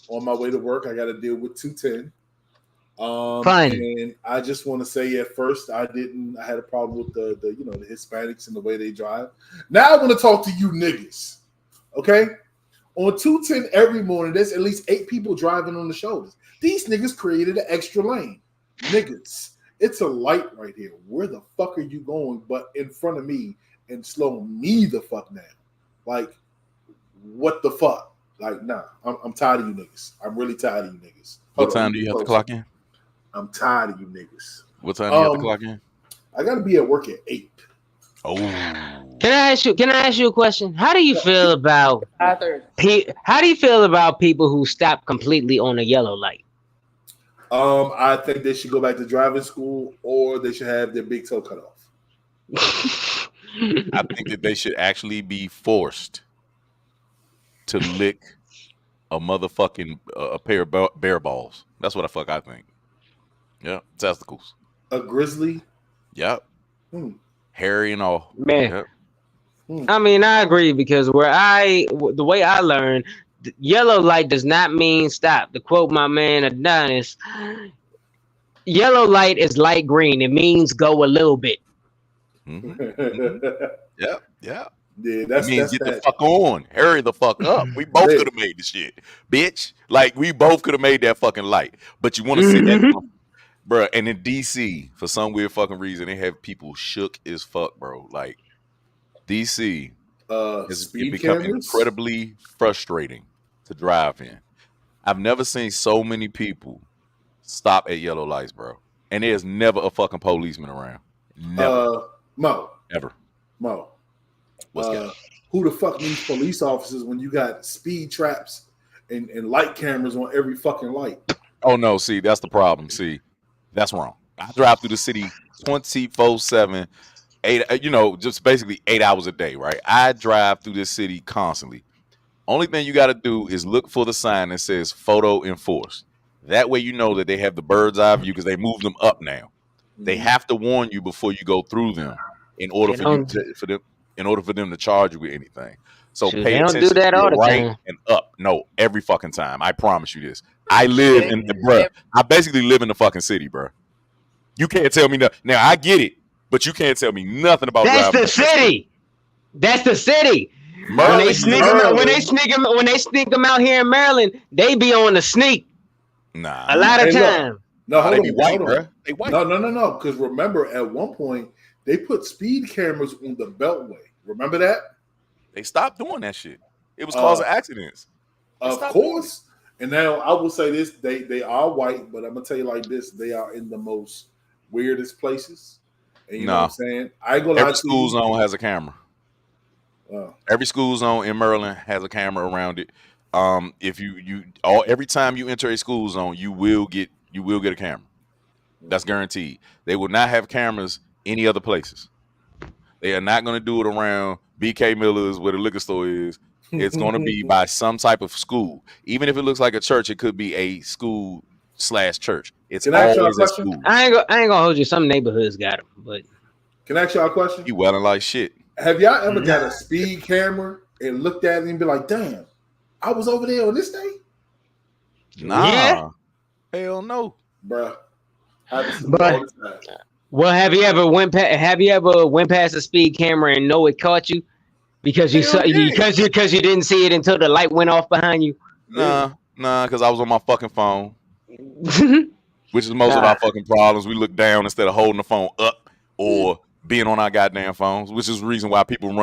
on my way to work. I got to deal with 210. Fine. And I just want to say, at first, I had a problem with the the Hispanics and the way they drive. Now I want to talk to you niggas, okay? On 210 every morning, there's at least 8 people driving on the shoulders. These niggas created an extra lane. Niggas, it's a light right here. Where the fuck are you going but in front of me and slow me the fuck down? Like, what the fuck? Like, nah, I'm tired of you niggas. I'm really tired of you niggas. What time do you have to clock in? I'm tired of you niggas. What time do you have to clock in? I got to be at work at 8. Oh. Can I ask you a question? How do you feel about people who stop completely on a yellow light? I think they should go back to driving school, or they should have their big toe cut off. I think that they should actually be forced to lick a motherfucking a pair of bear balls. That's what the fuck I think. Yeah, testicles. A grizzly. Yep. Hairy and all. Man. Yep. I mean, I agree, because the way I learned, yellow light does not mean stop. To quote my man Adonis, yellow light is light green. It means go a little bit. Yeah. Yeah, that means get the fuck on. Hurry the fuck up. We both could have made the shit, bitch. Like, we both could have made that fucking light. But you want to see that, bro? And in DC, for some weird fucking reason, they have people shook as fuck, bro. Like, DC has become incredibly frustrating to drive in. I've never seen so many people stop at yellow lights, bro. And there's never a fucking policeman around. Never. Mo. Ever. Mo. What's that? Who the fuck needs police officers when you got speed traps and light cameras on every fucking light? Oh, no. See, that's the problem. See, that's wrong. I drive through the city 24/7, just basically 8 hours a day, right? I drive through this city constantly. Only thing you got to do is look for the sign that says photo enforced. That way you know that they have the bird's eye view, because they moved them up now. They have to warn you before you go through them in order for them to charge you with anything. So pay attention to the right and up. No, every fucking time. I promise you this. I basically live in the fucking city, bro. You can't tell me nothing. Now, I get it, but you can't tell me nothing about driving. That's the city. When they sneak them out here in Maryland, they be on the sneak. Nah. A lot of time. No, they be white, bro. They white. No. Because remember, at one point, they put speed cameras on the beltway. Remember that? They stopped doing that shit. It was causing accidents. Of course. And now I will say this: they are white, but I'm gonna tell you like this: they are in the most weirdest places. And you know what I'm saying? Every school zone has a camera. Every school zone in Maryland has a camera around it. If every time you enter a school zone, you will get a camera. That's guaranteed. They will not have cameras any other places. They are not going to do it around BK Miller's, where the liquor store is. It's going to be by some type of school. Even if it looks like a church, it could be a school/church. It's always a school. I ain't gonna hold you. Some neighborhoods got them, but can I ask y'all a question? You welling like shit. Have y'all ever got a speed camera and looked at it and be like, "Damn, I was over there on this day"? Nah, yeah. Hell no, bruh. Well, have you ever went past a speed camera and know it caught you because you didn't see it until the light went off behind you? Nah, because I was on my fucking phone, which is most of our fucking problems. We look down instead of holding the phone up or being on our goddamn phones, which is the reason why people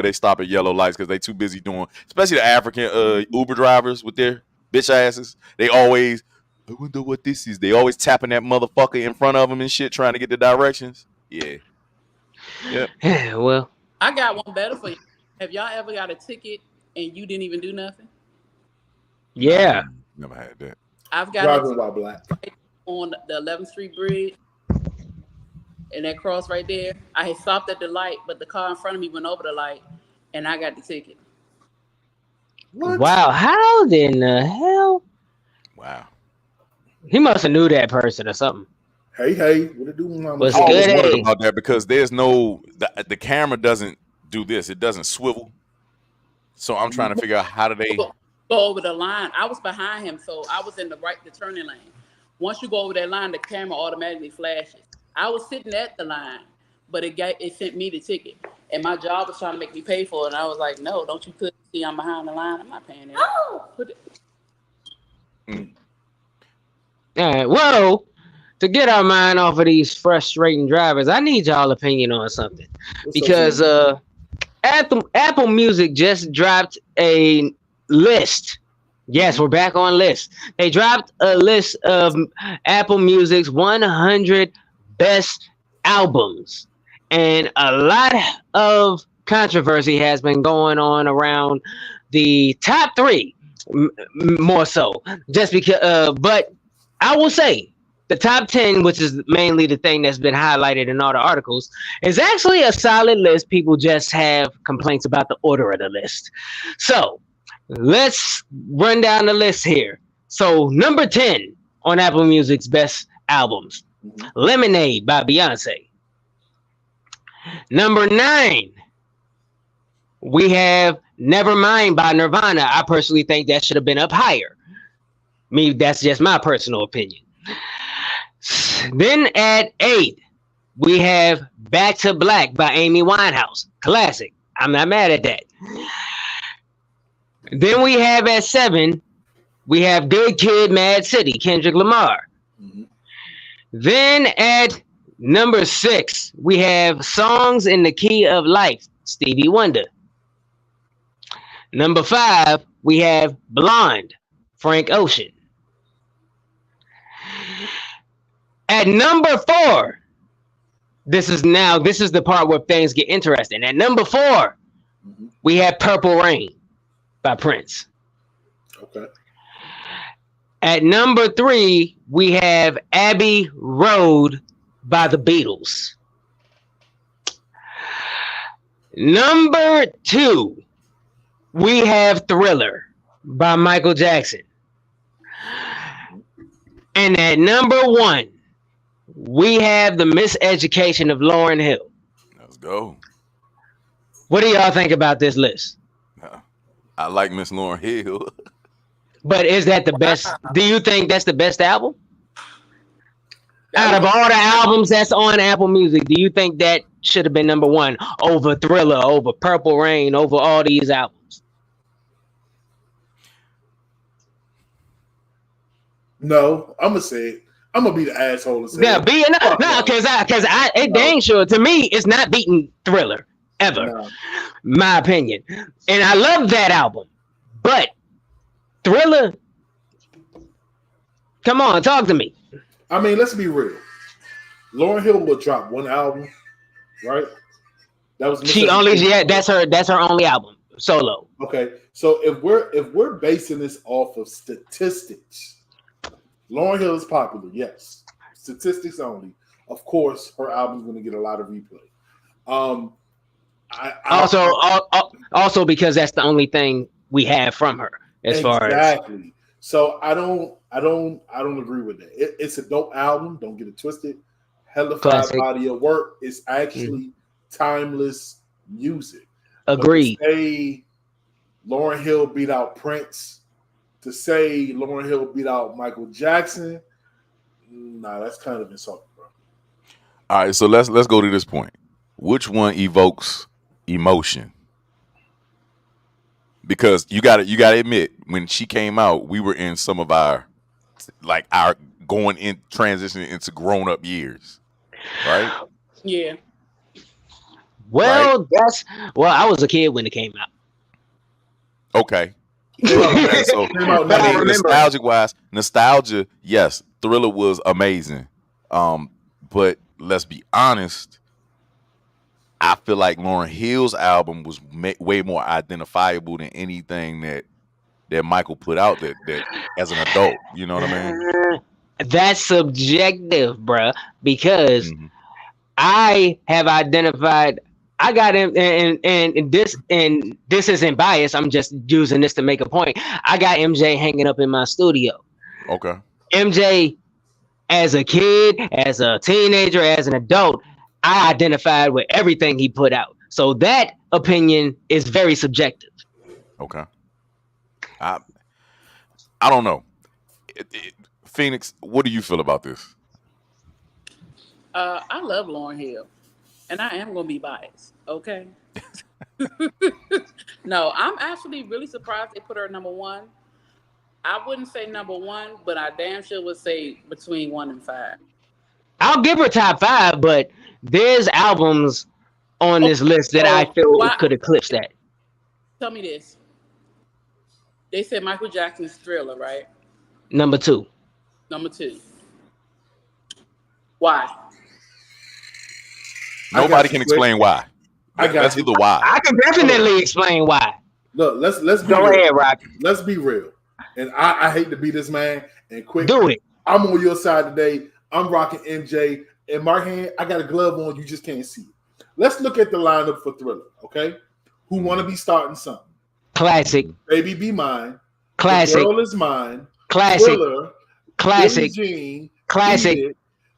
they stop at yellow lights, because they too busy doing, especially the African Uber drivers with their bitch asses. They always, I wonder what this is. They always tapping that motherfucker in front of them and shit, trying to get the directions. Yeah. Well, I got one better for you. Have y'all ever got a ticket and you didn't even do nothing? Yeah. Never had that. I've got driving while black on the 11th Street Bridge, and that cross right there. I had stopped at the light, but the car in front of me went over the light, and I got the ticket. What? Wow, how in the hell? Wow. He must have knew that person or something. Hey, what it do, mama? Was I was good, worried about that, because there's the camera doesn't do this. It doesn't swivel. So I'm trying to figure out how do they go over the line. I was behind him, so I was in the turning lane. Once you go over that line, the camera automatically flashes. I was sitting at the line, but it sent me the ticket. And my job was trying to make me pay for it. And I was like, no, don't you see I'm behind the line? I'm not paying that. Oh. All right. Well, to get our mind off of these frustrating drivers, I need y'all opinion on something. Because Apple Music just dropped a list. Yes, we're back on list. They dropped a list of Apple Music's 100 best albums. And a lot of controversy has been going on around the top 3, more so. Just because, but I will say the top 10, which is mainly the thing that's been highlighted in all the articles, is actually a solid list. People just have complaints about the order of the list. So let's run down the list here. So number 10 on Apple Music's best albums, Lemonade by Beyonce. Number 9, we have Nevermind by Nirvana. I personally think that should have been up higher. That's just my personal opinion. Then at 8, we have Back to Black by Amy Winehouse. Classic. I'm not mad at that. Then we have at 7, we have Good Kid, Mad City, Kendrick Lamar. Then at number 6, we have Songs in the Key of Life, Stevie Wonder. Number 5, we have Blonde, Frank Ocean. At number 4, this is the part where things get interesting. At number 4, we have Purple Rain by Prince. Okay. At number 3, we have Abbey Road by the Beatles. Number 2, we have Thriller by Michael Jackson. And at number 1, we have The Miseducation of Lauryn Hill. Let's go. What do y'all think about this list? I like Miss Lauryn Hill. But is that the best? Do you think that's the best album? Out of all the albums that's on Apple Music, do you think that should have been number 1 over Thriller, over Purple Rain, over all these albums? No, I'm gonna say it. I'm gonna be the asshole and say Yeah, because it dang sure to me it's not beating Thriller ever, no. My opinion. And I love that album, but Thriller, come on, talk to me. I mean, let's be real. Lauryn Hill will drop one album, right? That was that's her only album solo. Okay, so if we're basing this off of statistics, Lauryn Hill is popular, yes. Statistics only. Of course, her album's going to get a lot of replay. Also because that's the only thing we have from her as far as exactly. So I don't agree with that. It's a dope album. Don't get it twisted. Hella fine body of work. It's actually timeless music. Agreed. To say Lauryn Hill beat out Prince, to say Lauryn Hill beat out Michael Jackson, nah, that's kind of insulting, bro. All right, so let's go to this point. Which one evokes emotion? Because you got to admit, when she came out, we were in some of our going in transitioning into grown up years, right? Yeah. Well, I was a kid when it came out. Okay. So nostalgia, yes, Thriller was amazing. But let's be honest, I feel like Lauryn Hill's album was way more identifiable than anything that Michael put out that as an adult. You know what I mean? That's subjective, bruh, because I have identified. I got him, and this isn't biased. I'm just using this to make a point. I got MJ hanging up in my studio. Okay. MJ, as a kid, as a teenager, as an adult, I identified with everything he put out. So that opinion is very subjective. Okay. I don't know. Phoenix, what do you feel about this? I love Lauryn Hill, and I am gonna be biased. Okay. No, I'm actually really surprised they put her number one. I wouldn't say number one, but I damn sure would say between 1 and 5. I'll give her top 5, but there's albums on this list that I feel could eclipse that. Tell me this. They said Michael Jackson's Thriller, right? Number 2. Number 2. Why? Nobody can explain why. That's either why. I can definitely explain why. Look, let's be go real. ahead, Rock. Let's be real. And I hate to be this man and quick. Do it. I'm on your side today. I'm rocking MJ. In my hand, I got a glove on. You just can't see it. Let's look at the lineup for Thriller, okay? Who want to be starting something? Classic. Baby Be Mine. Classic. The Girl Is Mine. Classic. Thriller. Classic. Billie Jean. Classic. Beat It,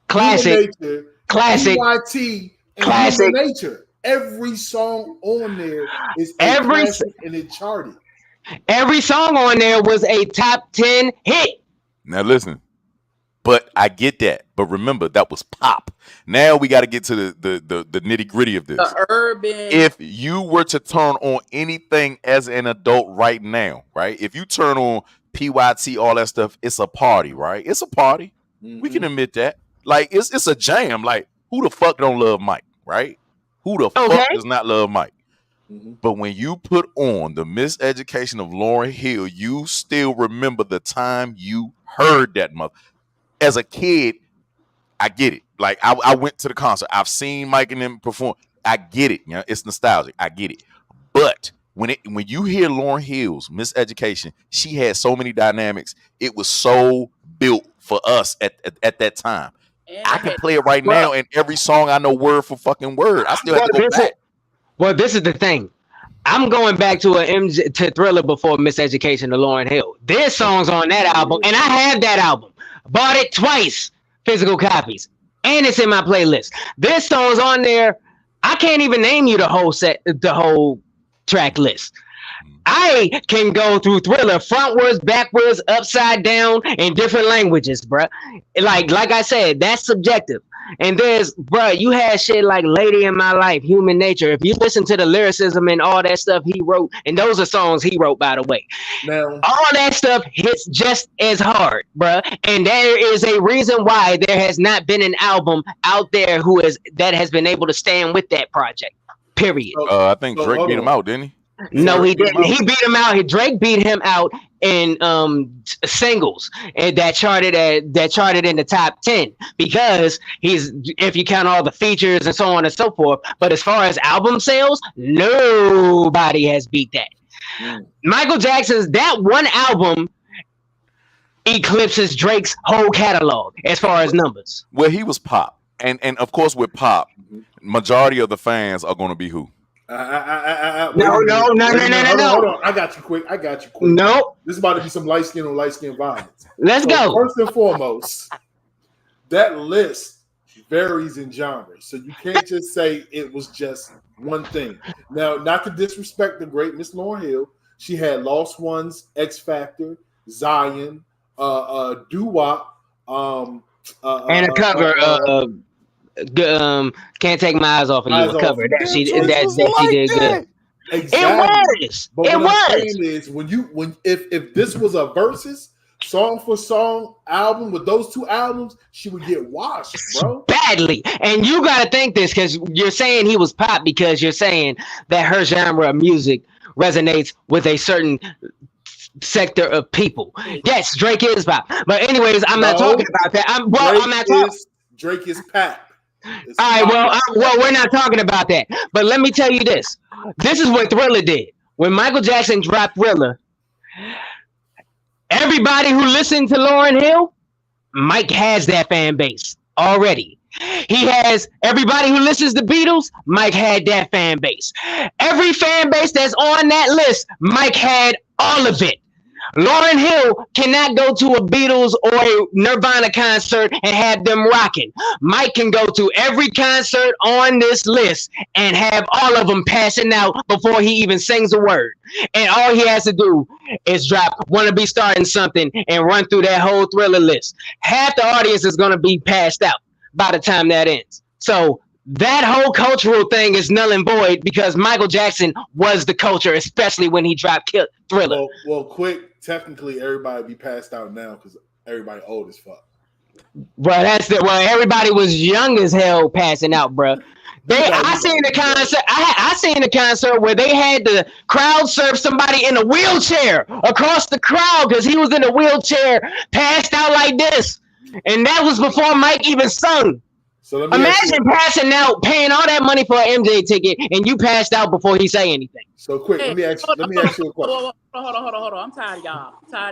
Classic. Human Nature, Classic. PYT, and Classic. Human Nature. Every song on there is Every classic and it charted. Every song on there was a top 10 hit. Now listen, but I get that. But remember, that was pop. Now we got to get to the nitty gritty of this. The urban. If you were to turn on anything as an adult right now, right? If you turn on PYT, all that stuff, it's a party, right? It's a party. Mm-hmm. We can admit that. Like it's a jam. Like who the fuck don't love Mike, right? Who the fuck does not love Mike? Mm-hmm. But when you put on the Miseducation of Lauryn Hill, you still remember the time you heard that mother. As a kid, I get it. Like I went to the concert. I've seen Mike and them perform. I get it. You know, it's nostalgic. I get it. But when you hear Lauryn Hill's Miseducation, she had so many dynamics. It was so built for us at that time. I can play it right now, and every song I know word for fucking word. I still have to go back. Well, this is the thing. I'm going back to to Thriller before Miseducation of Lauryn Hill. There's songs on that album, and I have that album. Bought it twice, physical copies, and it's in my playlist. There's songs on there. I can't even name you the whole track list. I can go through Thriller frontwards, backwards, upside down in different languages, bruh. Like I said, that's subjective. And you had shit like Lady in My Life, Human Nature. If you listen to the lyricism and all that stuff he wrote, and those are songs he wrote, by the way. Now, all that stuff hits just as hard, bruh. And there is a reason why there has not been an album out there that has been able to stand with that project. Period. I think Drake beat him out, didn't he? No, he didn't. He beat him out. Drake beat him out in singles, and that charted in the top 10 because if you count all the features and so on and so forth. But as far as album sales, nobody has beat that. Michael Jackson's that one album eclipses Drake's whole catalog as far as numbers. Well, he was pop, and of course with pop, majority of the fans are going to be who. No. Hold on. I got you quick. Nope. This is about to be some light skin on light skin violence. Let's go. First and foremost, that list varies in genres. So you can't just say it was just one thing. Now, not to disrespect the great Miss Lauryn Hill, she had Lost Ones, X Factor, Zion, Doo-Wop, and a cover Can't Take My Eyes Off of You. A cover that she did good. Exactly. It was. But what I'm saying is if this was a versus song for song album with those two albums, she would get washed, bro. Badly. And you gotta think this because you're saying he was pop because you're saying that her genre of music resonates with a certain sector of people. Yes, Drake is pop. But anyways, I'm not talking about that. I'm not talking. Drake is pop. All right, well, we're not talking about that. But let me tell you this. This is what Thriller did. When Michael Jackson dropped Thriller, everybody who listened to Lauryn Hill, Mike has that fan base already. He has everybody who listens to Beatles, Mike had that fan base. Every fan base that's on that list, Mike had all of it. Lauryn Hill cannot go to a Beatles or a Nirvana concert and have them rocking. Mike can go to every concert on this list and have all of them passing out before he even sings a word. And all he has to do is drop "Wanna Be Starting Something" and run through that whole Thriller list. Half the audience is going to be passed out by the time that ends. So that whole cultural thing is null and void because Michael Jackson was the culture, especially when he dropped Thriller. Well, quick. Technically, everybody be passed out now because everybody old as fuck. Well, everybody was young as hell passing out, bro. I seen the concert. I seen the concert where they had the crowd surf somebody in a wheelchair across the crowd because he was in a wheelchair, passed out like this, and that was before Mike even sung. So imagine passing out, paying all that money for an MJ ticket, and you passed out before he say anything. So quick, let me ask you a question. Hold on. I'm tired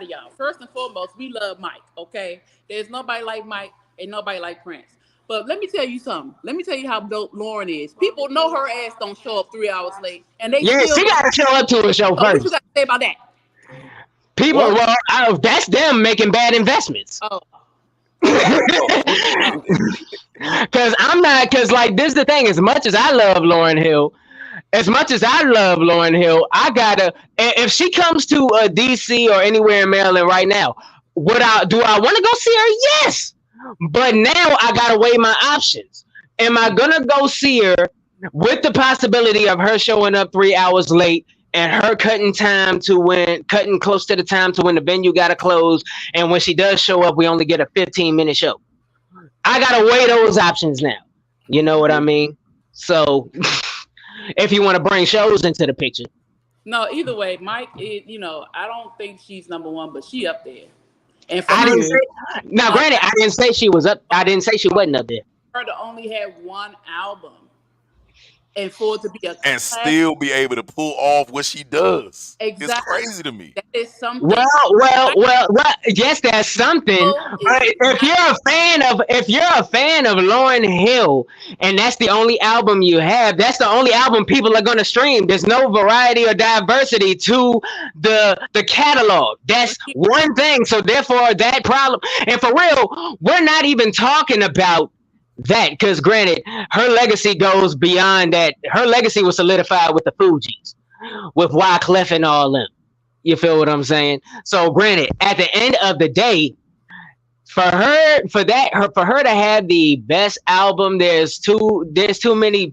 of y'all. First and foremost, we love Mike, okay? There's nobody like Mike and nobody like Prince. But let me tell you something. Let me tell you how dope Lauryn is. People know her ass don't show up 3 hours late. And she got to show up to a show first. What you got to say about that? People, that's them making bad investments. Oh. Because like this is the thing, as much as I love Lauryn Hill, I gotta, if she comes to DC or anywhere in Maryland right now, do I want to go see her? Yes, but now I gotta weigh my options. Am I gonna go see her with the possibility of her showing up 3 hours late and her cutting close to the time to when the venue gotta close, and when she does show up, we only get a 15-minute show? I gotta weigh those options now. You know what I mean? So if you want to bring shows into the picture. No, either way, Mike, I don't think she's number one, but she up there. And granted, I didn't say she was up. I didn't say she wasn't up there. Her to only have one album. And for it to be still be able to pull off what she does. Exactly. It's crazy to me. That is something. Well, yes, that's something. If you're a fan of Lauryn Hill and that's the only album you have, that's the only album people are going to stream. There's no variety or diversity to the catalog. That's one thing. So therefore, that problem. And for real, we're not even talking about that, because granted, her legacy goes beyond that. Her legacy was solidified with the Fugees, with Wyclef and all them. You feel what I'm saying? So granted, at the end of the day, for her to have the best album, there's too many.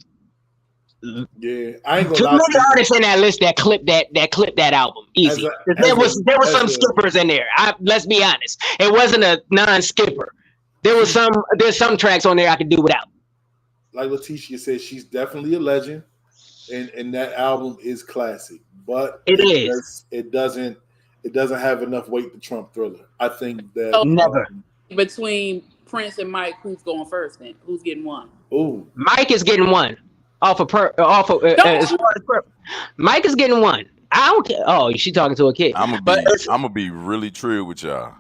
Yeah, I ain't gonna too many artists in that list that clipped that album easy. There was some skippers in there. Let's be honest, it wasn't a non-skipper. There's some tracks on there I could do without. Like Leticia said, she's definitely a legend, and that album is classic. But it doesn't have enough weight to trump Thriller. I think that never. Between Prince and Mike, who's going first? Then who's getting one? Ooh, Mike is getting one. Mike is getting one. I don't care. Oh, she talking to a kid. I'm gonna be really true with y'all.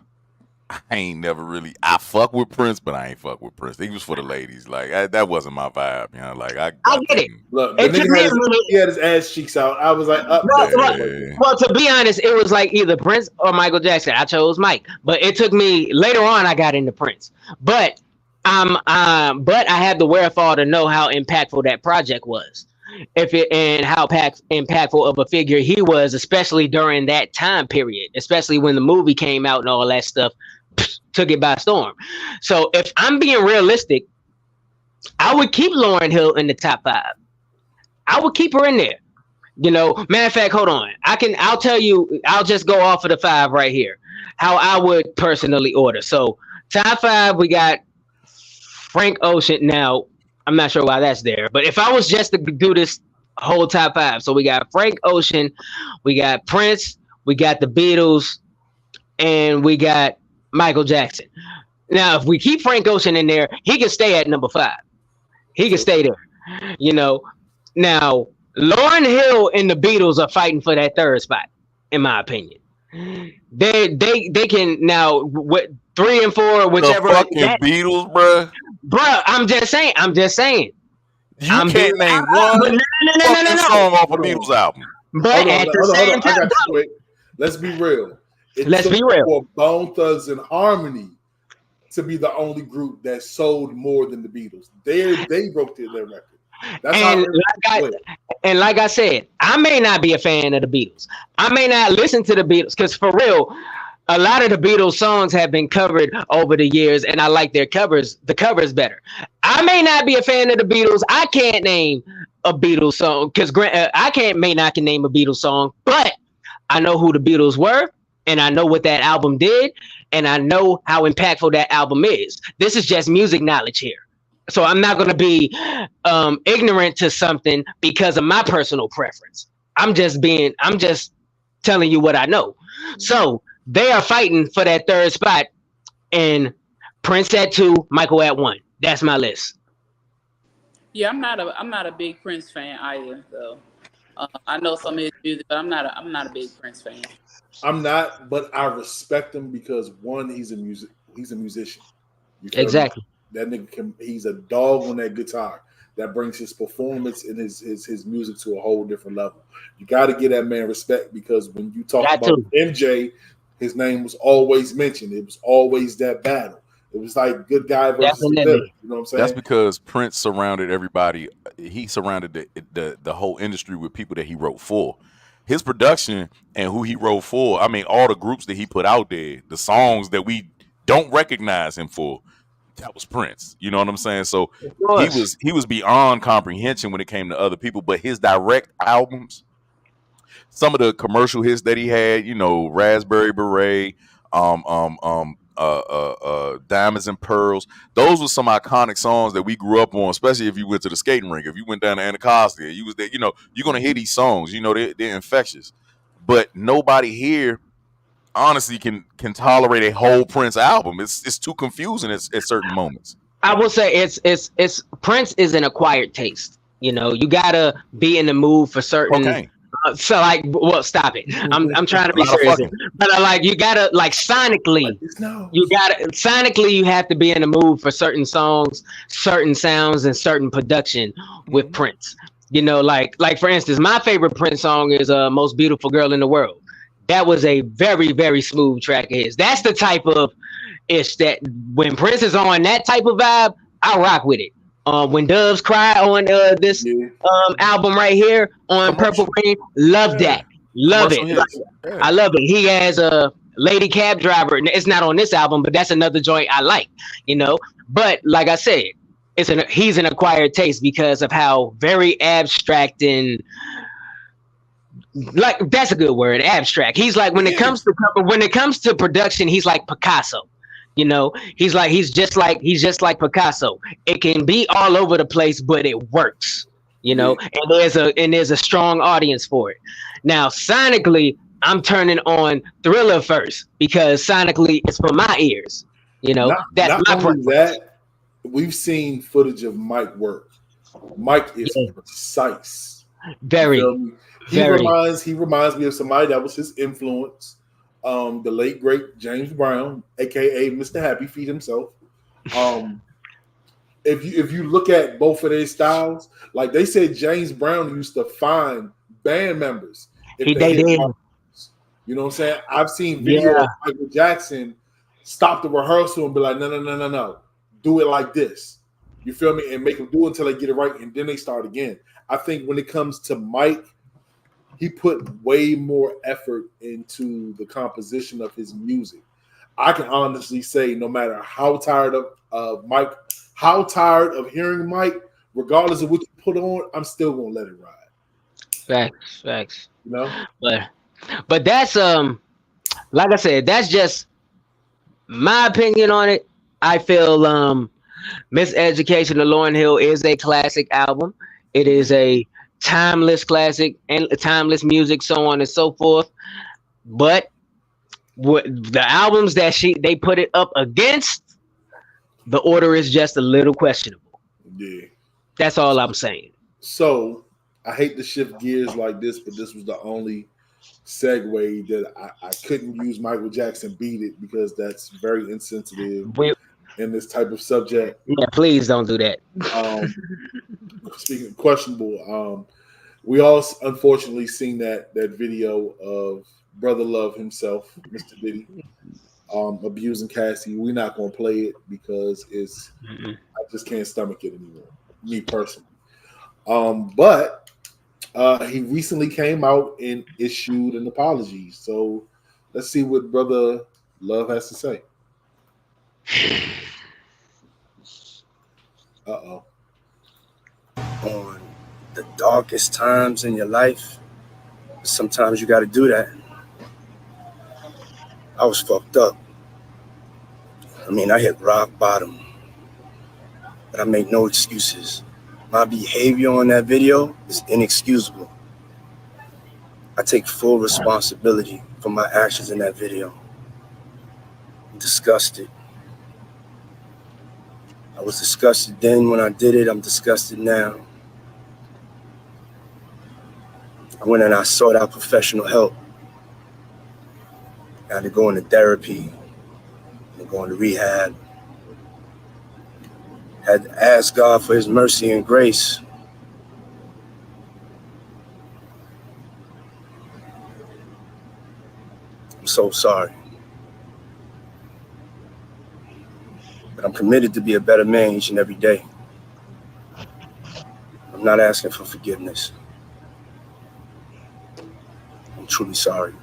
I ain't never really. I fuck with Prince, but I ain't fuck with Prince. He was for the ladies. Like that wasn't my vibe. Like I get it. Look, the nigga he had his ass cheeks out. I was like, well, to be honest, it was like either Prince or Michael Jackson. I chose Mike, but it took me later on. I got into Prince, but I had the wherewithal to know how impactful that project was, and how impactful of a figure he was, especially during that time period, especially when the movie came out and all that stuff took it by storm. So if I'm being realistic, I would keep Lauryn Hill in the top 5. I would keep her in there. Matter of fact, hold on. I'll tell you, I'll just go off of the 5 right here, how I would personally order. So top 5, we got Frank Ocean. Now, I'm not sure why that's there, but if I was just to do this whole top 5, so we got Frank Ocean, we got Prince, we got the Beatles, and we got Michael Jackson. Now, if we keep Frank Ocean in there, he can stay at number 5. He can stay there. Now, Lauryn Hill and the Beatles are fighting for that 3rd spot, in my opinion. They can now 3 and 4, whichever. The fucking Beatles, bro. I'm just saying. You can't name one no. song off a Beatles album. But at the same time, Let's be real. It Let's took be real. for Bone Thugs and Harmony to be the only group that sold more than the Beatles. They broke their record. That's Like I said, I may not be a fan of the Beatles. I may not listen to the Beatles because for real, a lot of the Beatles songs have been covered over the years, and I like the covers better. I may not be a fan of the Beatles. I can't name a Beatles song because may not can name a Beatles song, but I know who the Beatles were, and I know what that album did, and I know how impactful that album is. This is just music knowledge here. So I'm not going to be ignorant to something because of my personal preference. I'm just telling you what I know. So they are fighting for that third spot, and Prince at 2, Michael at 1. That's my list. Yeah, I'm not a big Prince fan either, though. I know some of his music, but I'm not a big Prince fan. I'm not, but I respect him because one, he's a musician. Exactly. Me? That nigga he's a dog on that guitar. That brings his performance and his music to a whole different level. You got to give that man respect because when you talk about MJ, his name was always mentioned. It was always that battle. It was like good guy versus the villain. You know what I'm saying? That's because Prince surrounded everybody. He surrounded the whole industry with people that he wrote for. His production and who he wrote for. I mean, all the groups that he put out there, the songs that we don't recognize him for. That was Prince. You know what I'm saying? So he was beyond comprehension when it came to other people. But his direct albums, some of the commercial hits that he had, you know, Raspberry Beret, Diamonds and Pearls, those were some iconic songs that we grew up on, especially if you went to the skating rink. If you went down to Anacostia, you was there, you know, you're gonna hear these songs, you know, they're infectious. But nobody here honestly can tolerate a whole Prince album. It's too confusing at certain moments. I will say it's Prince is an acquired taste. You know, you gotta be in the mood for certain. Okay. So like, well, stop it. I'm trying to be serious, but you gotta like sonically. You have to be in the mood for certain songs, certain sounds, and certain production with Prince. You know, like for instance, my favorite Prince song is "Most Beautiful Girl in the World." That was a very, very smooth track of his. That's the type of ish that when Prince is on that type of vibe, I rock with it. When Doves Cry on this album right here on Purple Rain, love that. Love it. I love it. He has a Lady Cab Driver. It's not on this album, but that's another joint I like, you know. But like I said, he's an acquired taste because of how very abstract and like that's a good word, abstract. He's like when it comes to production, he's like Picasso. You know, he's just like Picasso. It can be all over the place, but it works. You know, and there's a strong audience for it. Now, sonically, I'm turning on Thriller first because sonically it's for my ears. You know, that's my preference. That we've seen footage of Mike work. Mike is precise. Very. He reminds me of somebody that was his influence. The late great James Brown, aka Mr. Happy Feet himself. If you look at both of their styles, like they said, James Brown used to find band members. You know what I'm saying? I've seen videos of Michael Jackson stop the rehearsal and be like, no, do it like this. You feel me? And make them do it until they get it right, and then they start again. I think when it comes to Mike, he put way more effort into the composition of his music. I can honestly say, no matter how tired of Mike, how tired of hearing Mike, regardless of what you put on, I'm still gonna let it ride. Facts. You know, but that's like I said, that's just my opinion on it. I feel Miseducation of Lauryn Hill is a classic album. It is a timeless classic and timeless music, so on and so forth. But the albums that they put it up against, the order is just a little questionable. Yeah, that's all I'm saying. So I hate to shift gears like this, but this was the only segue that I couldn't use Michael Jackson Beat It because that's very insensitive in this type of subject. Yeah, please don't do that. Speaking of questionable, we all unfortunately seen that video of Brother Love himself, Mr. Diddy, abusing Cassie. We're not gonna play it because I just can't stomach it anymore. Me personally. But he recently came out and issued an apology. So let's see what Brother Love has to say. Uh-oh. On the darkest times in your life, sometimes you got to do that. I was fucked up. I mean, I hit rock bottom, but I make no excuses. My behavior on that video is inexcusable. I take full responsibility for my actions in that video. I'm disgusted. I was disgusted then when I did it. I'm disgusted now. I went and I sought out professional help. I had to go into therapy and go into rehab. Had to ask God for his mercy and grace. I'm so sorry. But I'm committed to be a better man each and every day. I'm not asking for forgiveness. I'm truly sorry.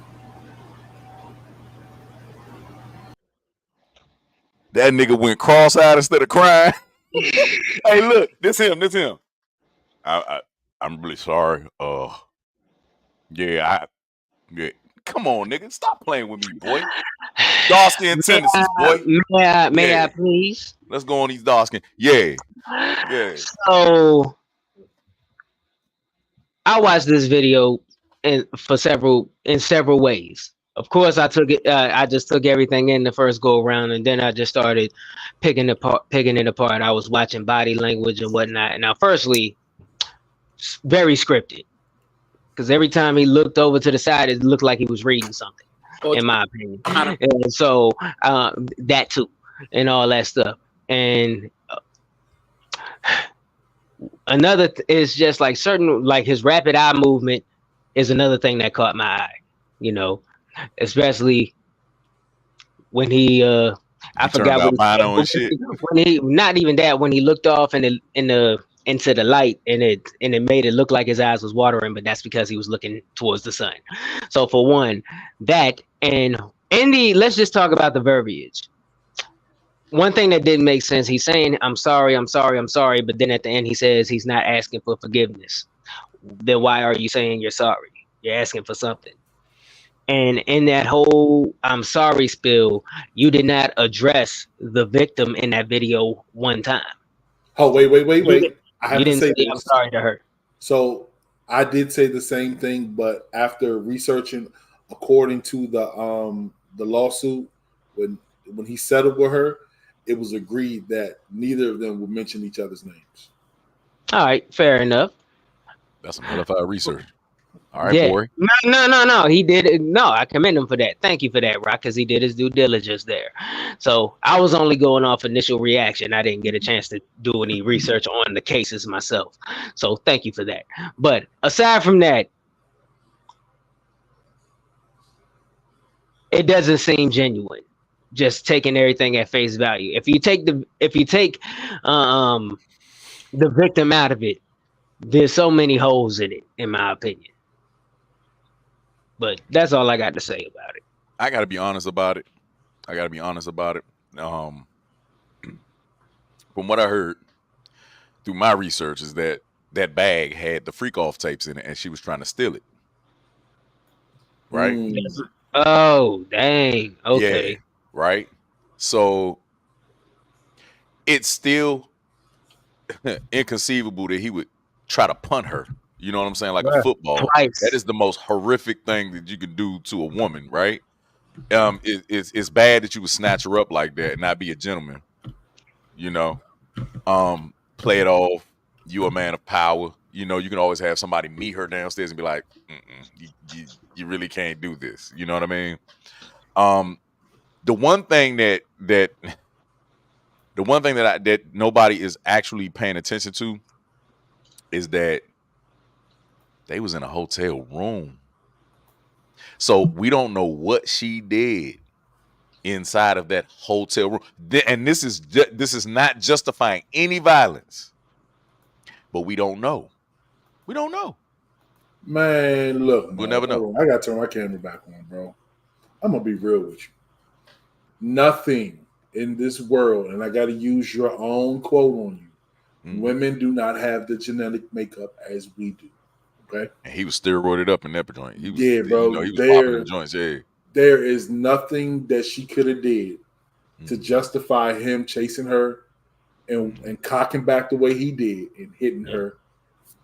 That nigga went cross-eyed instead of crying. Hey, look, this him. I'm really sorry. Yeah. Come on, nigga, stop playing with me, boy. Dark skin tendencies, boy. May I please? Let's go on these dark skin. Yeah. So I watched this video in several ways. Of course, I took it. I just took everything in the first go around, and then I just started picking it apart. I was watching body language and whatnot. Now, firstly, very scripted, because every time he looked over to the side, it looked like he was reading something, in my opinion. And so that too, and all that stuff. And another is just like his rapid eye movement is another thing that caught my eye, especially when he I forgot what when he not even that when he looked off into the light and it made it look like his eyes was watering, but that's because he was looking towards the sun. So for one, that, and let's just talk about the verbiage. One thing that didn't make sense, he's saying, I'm sorry, but then at the end he says he's not asking for forgiveness. Then why are you saying you're sorry? You're asking for something. And in that whole I'm sorry spill, you did not address the victim in that video one time. Oh, wait. I have to say I'm sorry to her. So I did say the same thing, but after researching, according to the lawsuit, when he settled with her, it was agreed that neither of them would mention each other's names. All right, fair enough. That's some verified research. All right, yeah. Corey. No. He did it. No, I commend him for that. Thank you for that, Rock, because he did his due diligence there. So I was only going off initial reaction. I didn't get a chance to do any research on the cases myself. So thank you for that. But aside from that, it doesn't seem genuine. Just taking everything at face value. If you take the victim out of it, there's so many holes in it, in my opinion. But that's all I got to say about it. I got to be honest about it. From what I heard through my research is that bag had the freak off tapes in it and she was trying to steal it. Right? Oh, dang. Okay. Yeah, right? So it's still inconceivable that he would try to punt her. You know what I'm saying? Like a football. Twice. That is the most horrific thing that you could do to a woman, right? It's bad that you would snatch her up like that and not be a gentleman. Play it off. You a man of power. You can always have somebody meet her downstairs and be like, you really can't do this. You know what I mean? The one thing that nobody is actually paying attention to is that they was in a hotel room. So we don't know what she did inside of that hotel room. And this is not justifying any violence, but we don't know. We don't know. Man, look, We'll man. never know. Hold on. I gotta turn my camera back on, bro. I'm gonna be real with you. Nothing in this world, and I gotta use your own quote on you. Women do not have the genetic makeup as we do. Okay. And he was steroided up in that joint. He was, Yeah, bro. he was popping in joints. Yeah. There is nothing that she could have did to justify him chasing her and cocking back the way he did and hitting her,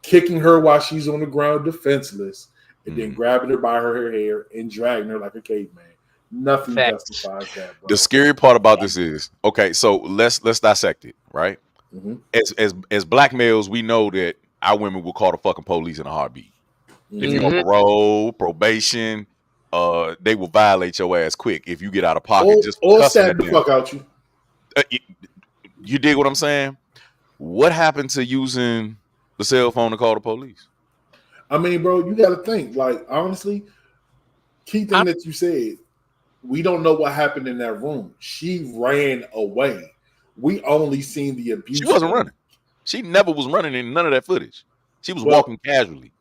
kicking her while she's on the ground defenseless, and then grabbing her by her hair and dragging her like a caveman. Nothing justifies that, bro. The scary part about this is, okay, so let's dissect it, right? As black males, we know that our women will call the fucking police in a heartbeat. If you on parole, probation, they will violate your ass quick if you get out of pocket or stab the fuck out you. You dig what I'm saying? What happened to using the cell phone to call the police? I mean, bro, you got to think. Like, honestly, key thing that you said, we don't know what happened in that room. She ran away. We only seen the abuse. She wasn't running. She never was running in none of that footage. She was walking casually.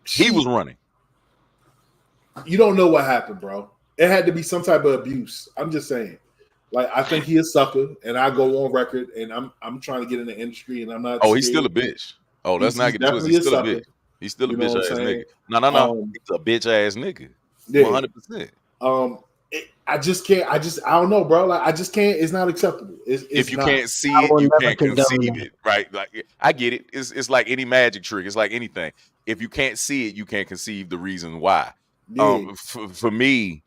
He was running. You don't know what happened, bro. It had to be some type of abuse. I'm just saying. Like, I think he a sucker, and I go on record, and I'm trying to get in the industry, and I'm not. Oh, he's still a bitch. Oh, let's not get twisted. He's still a bitch. He's still a bitch ass nigga. No. He's a bitch ass nigga. 100%. I just can't. I don't know, bro. Like, I just can't. It's not acceptable. If you can't see it, you can't conceive it, right? Like, I get it. It's like any magic trick. It's like anything. If you can't see it, you can't conceive the reason why. For me,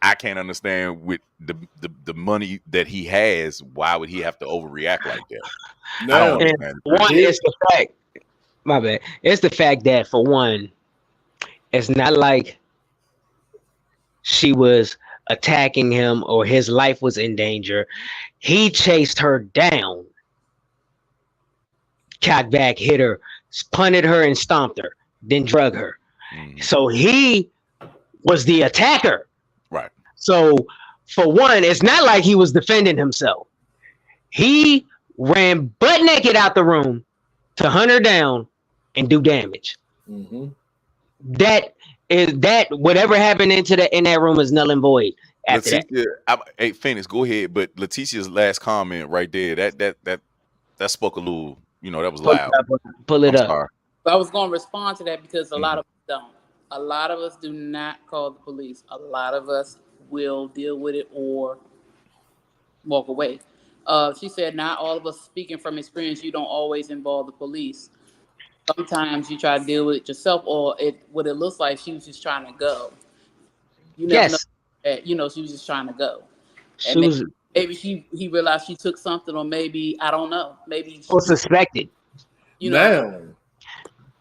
I can't understand with the money that he has. Why would he have to overreact like that? No, one is the fact. My bad. It's the fact that, for one, it's not like she was attacking him or his life was in danger. He chased her down, cocked back, hit her, punted her, and stomped her, then drug her. So he was the attacker. Right. So, for one, it's not like he was defending himself. He ran butt naked out the room to hunt her down and do damage. That whatever happened in that room is null and void. After that. Hey, Phoenix, go ahead. But Leticia's last comment right there, that spoke a little, that was loud. Pull it up. Sorry. But I was going to respond to that because a lot of us don't. A lot of us do not call the police. A lot of us will deal with it or walk away. She said, not all of us, speaking from experience, you don't always involve the police. Sometimes you try to deal with it yourself, or what it looks like she was just trying to go. You never know that, she was just trying to go. And maybe he realized she took something, or maybe, I don't know. Maybe or suspected. Now,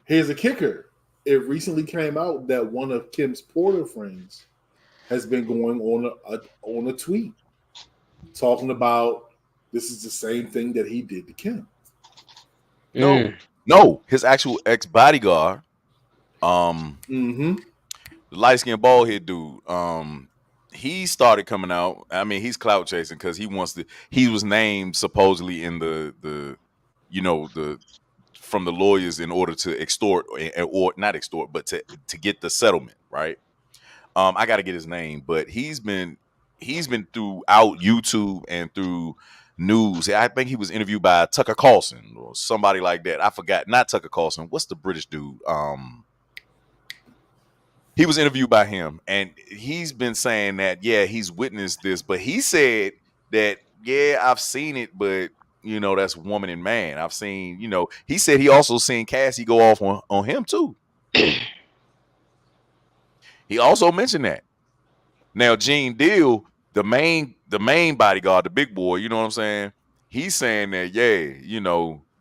here's a kicker. It recently came out that one of Kim's Porter friends has been going on a tweet talking about this is the same thing that he did to Kim. No, his actual ex-bodyguard, the light-skinned bald-head dude, he started coming out. I mean, he's clout chasing because he was named supposedly in the from the lawyers in order to extort or not extort, but to get the settlement, right? I got to get his name, but he's been throughout YouTube and through news. I think he was interviewed by Tucker Carlson or somebody like that. I forgot. Not Tucker Carlson. What's the British dude? He was interviewed by him, and he's been saying that, he's witnessed this, but he said that, I've seen it, but that's woman and man. I've seen, he said he also seen Cassie go off on him too. He also mentioned that. Now, Gene Deal, the main bodyguard, the big boy, you know what I'm saying? He's saying that,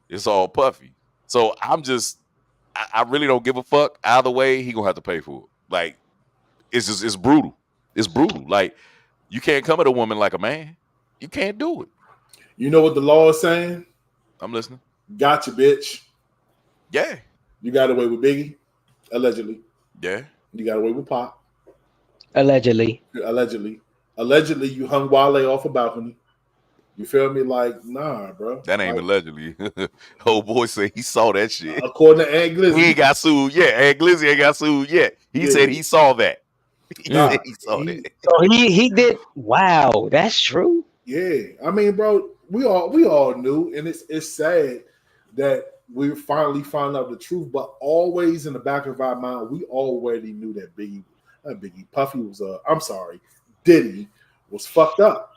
it's all puffy. So I really don't give a fuck. Either way, he gonna have to pay for it. Like, it's brutal. It's brutal. Like, you can't come at a woman like a man. You can't do it. You know what the law is saying? I'm listening. Gotcha, bitch. Yeah. You got away with Biggie, allegedly. Yeah. You got away with Pop. Allegedly. Allegedly, you hung Wale off a balcony. You feel me? Like, nah, bro. That ain't like, allegedly. Old boy said he saw that shit. According to Aunt Glizzy, He ain't got sued yet. Aunt Glizzy ain't got sued yet. He said he saw that. He said he saw that. So he did. Wow, that's true. Yeah, I mean, bro, we all knew, and it's sad that we finally found out the truth. But always in the back of our mind, we already knew that Puffy was Diddy was fucked up.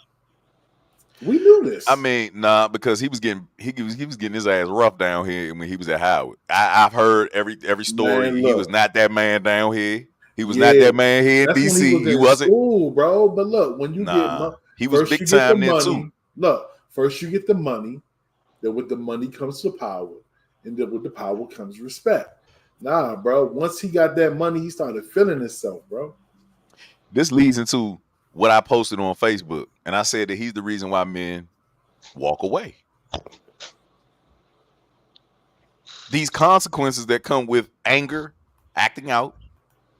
We knew this. I mean, nah, because he was getting his ass rough down here when he was at Howard. I've heard every story. Man, he was not that man down here. He was not that man here in DC. He wasn't. School, bro. But look, when you get he was big time then too. Look, first you get the money. Then with the money comes the power, and then with the power comes respect. Nah, bro. Once he got that money, he started feeling himself, bro. This leads into what I posted on Facebook, and I said that he's the reason why men walk away. These consequences that come with anger, acting out,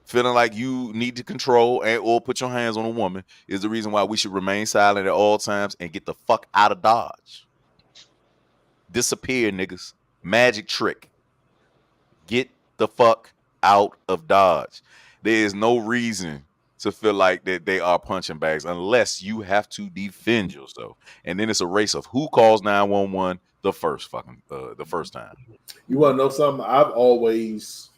feeling like you need to control and or put your hands on a woman is the reason why we should remain silent at all times and get the fuck out of Dodge. Disappear, niggas. Magic trick. Get the fuck out of Dodge. There is no reason to feel like that they are punching bags unless you have to defend yourself. And then it's a race of who calls 911 the first time. You want to know something? I've always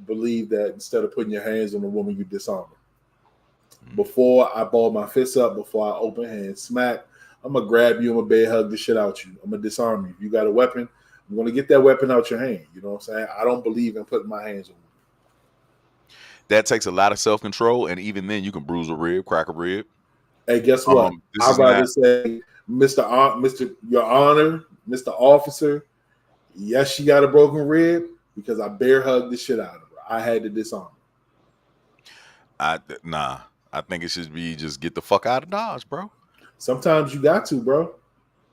believed that instead of putting your hands on a woman, you disarm her. Before I ball my fists up, before I open hand smack, I'm going to grab you, I'm going to bear hug the shit out you. I'm going to disarm you. If you got a weapon, I'm going to get that weapon out your hand. You know what I'm saying? I don't believe in putting my hands on you. That takes a lot of self-control, and even then you can bruise a rib, crack a rib. Hey, guess what? I'd rather say, Mr. Your Honor, Mr. Officer, yes, she got a broken rib because I bear hugged the shit out of her. I had to disarm her. I think it should be just get the fuck out of Dodge, bro. Sometimes you got to, bro.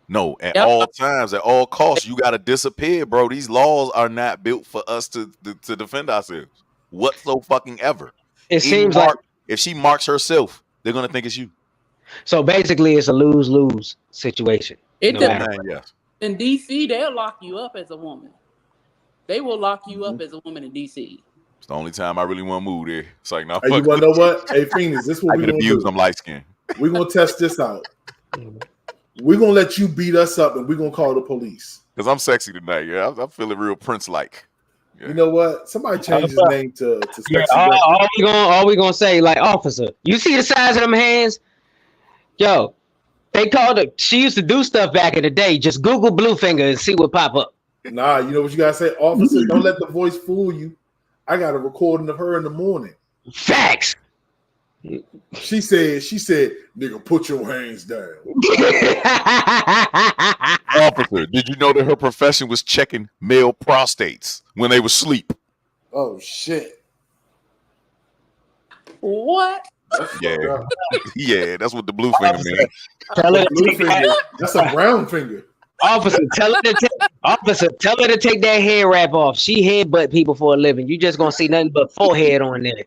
No, at all times, at all costs, you got to disappear, bro. These laws are not built for us to defend ourselves whatsoever. It seems like if she marks herself, they're gonna think it's you. So basically, it's a lose-lose situation. Yes. In DC, they'll lock you up as a woman. They will lock you up as a woman in DC. It's the only time I really want to move there. It's like, no. Hey, you want to know what? Hey, Phoenix, this is what we're going to do. I'm light skinned. We're going to test this out. We're going to let you beat us up, and we're going to call the police. Because I'm sexy tonight. Yeah, I'm feeling real Prince-like. Yeah. You know what? Somebody change his name to sexy. All we gonna say, like, officer, you see the size of them hands? Yo, they called her. She used to do stuff back in the day. Just Google Bluefinger and see what pop up. Nah, you know what you gotta say, officer. Don't let the voice fool you. I got a recording of her in the morning. Facts. She said, nigga, put your hands down. Officer, did you know that her profession was checking male prostates when they were asleep? Oh shit. What? Yeah, that's what the blue finger means. That's a brown finger. Officer, tell her to take that hair wrap off. She headbutt people for a living. You just gonna see nothing but forehead on there.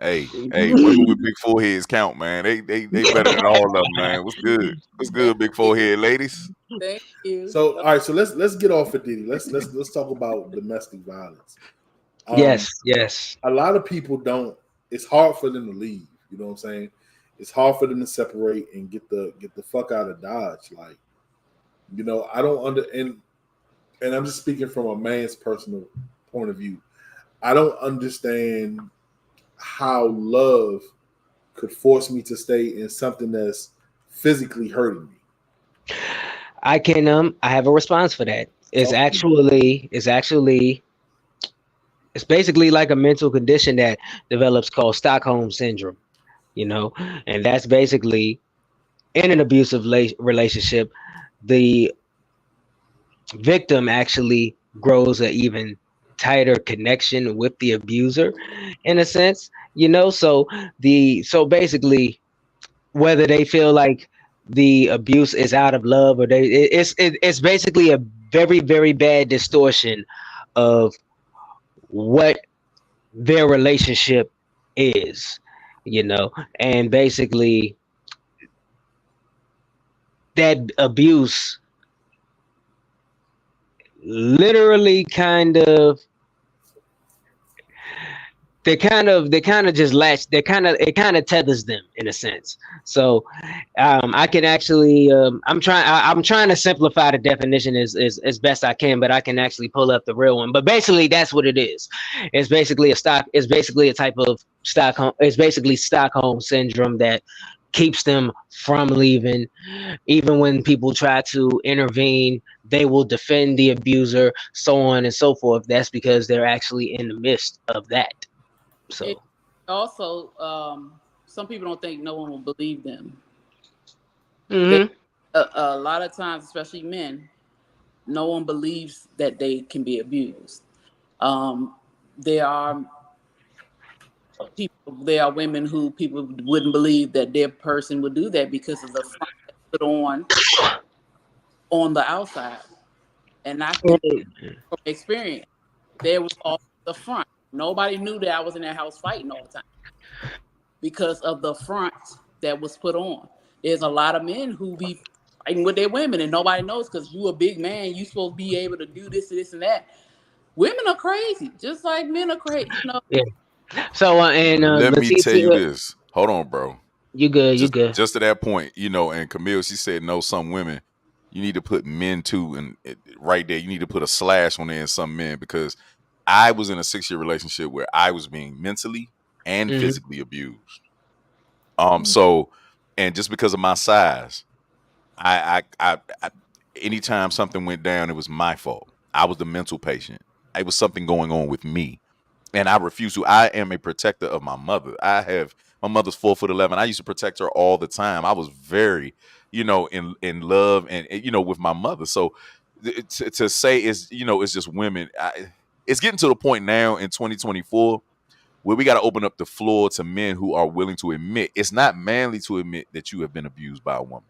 Hey, women with big foreheads count, man. They better than all of them, man. What's good? What's good, big forehead ladies? Thank you. So, all right, so let's get off of Diddy. Let's talk about domestic violence. Yes. A lot of people don't. It's hard for them to leave. You know what I'm saying? It's hard for them to separate and get the fuck out of Dodge. Like, you know, I don't and I'm just speaking from a man's personal point of view. I don't understand how love could force me to stay in something that's physically hurting me. I have a response for that. It's basically like a mental condition that develops called Stockholm syndrome, you know, and that's basically in an abusive relationship, the victim actually grows an even tighter connection with the abuser in a sense, you know. So basically, whether they feel like the abuse is out of love or it's basically a very, very bad distortion of what their relationship is, you know, and basically that abuse literally they kind of just latch, it kind of tethers them in a sense. So I can actually I'm trying to simplify the definition as best I can, but I can actually pull up the real one. But basically that's what it is. It's basically a type of Stockholm, it's basically Stockholm syndrome that keeps them from leaving. Even when people try to intervene, they will defend the abuser, so on and so forth. That's because they're actually in the midst of that. It So also, some people don't think no one will believe them. They, mhm. a lot of times, especially men, no one believes that they can be abused. Um, there are there are women who people wouldn't believe that their person would do that because of the front they put on the outside. And I can from experience, there was all the front. Nobody knew that I was in that house fighting all the time because of the front that was put on. There's a lot of men who be fighting with their women and nobody knows because you a big man, you supposed to be able to do this and that. Women are crazy, just like men are crazy. You know, Yeah. So and Let me tell you Leticia, this. Hold on, bro. you good, you Just good. just to that point, you know, and Camille, she said no, some women, you need to put men too, and right there, you need to put a slash on there in some men, because I was in a 6-year relationship where I was being mentally and Hmm. physically abused. So, and just because of my size, I anytime something went down, it was my fault. I was the mental patient. It was something going on with me, and I refuse to. I am a protector of my mother. My mother's 4'11". I used to protect her all the time. I was very, in love and with my mother. So to say it's just women. It's getting to the point now in 2024 where we got to open up the floor to men who are willing to admit it's not manly to admit that you have been abused by a woman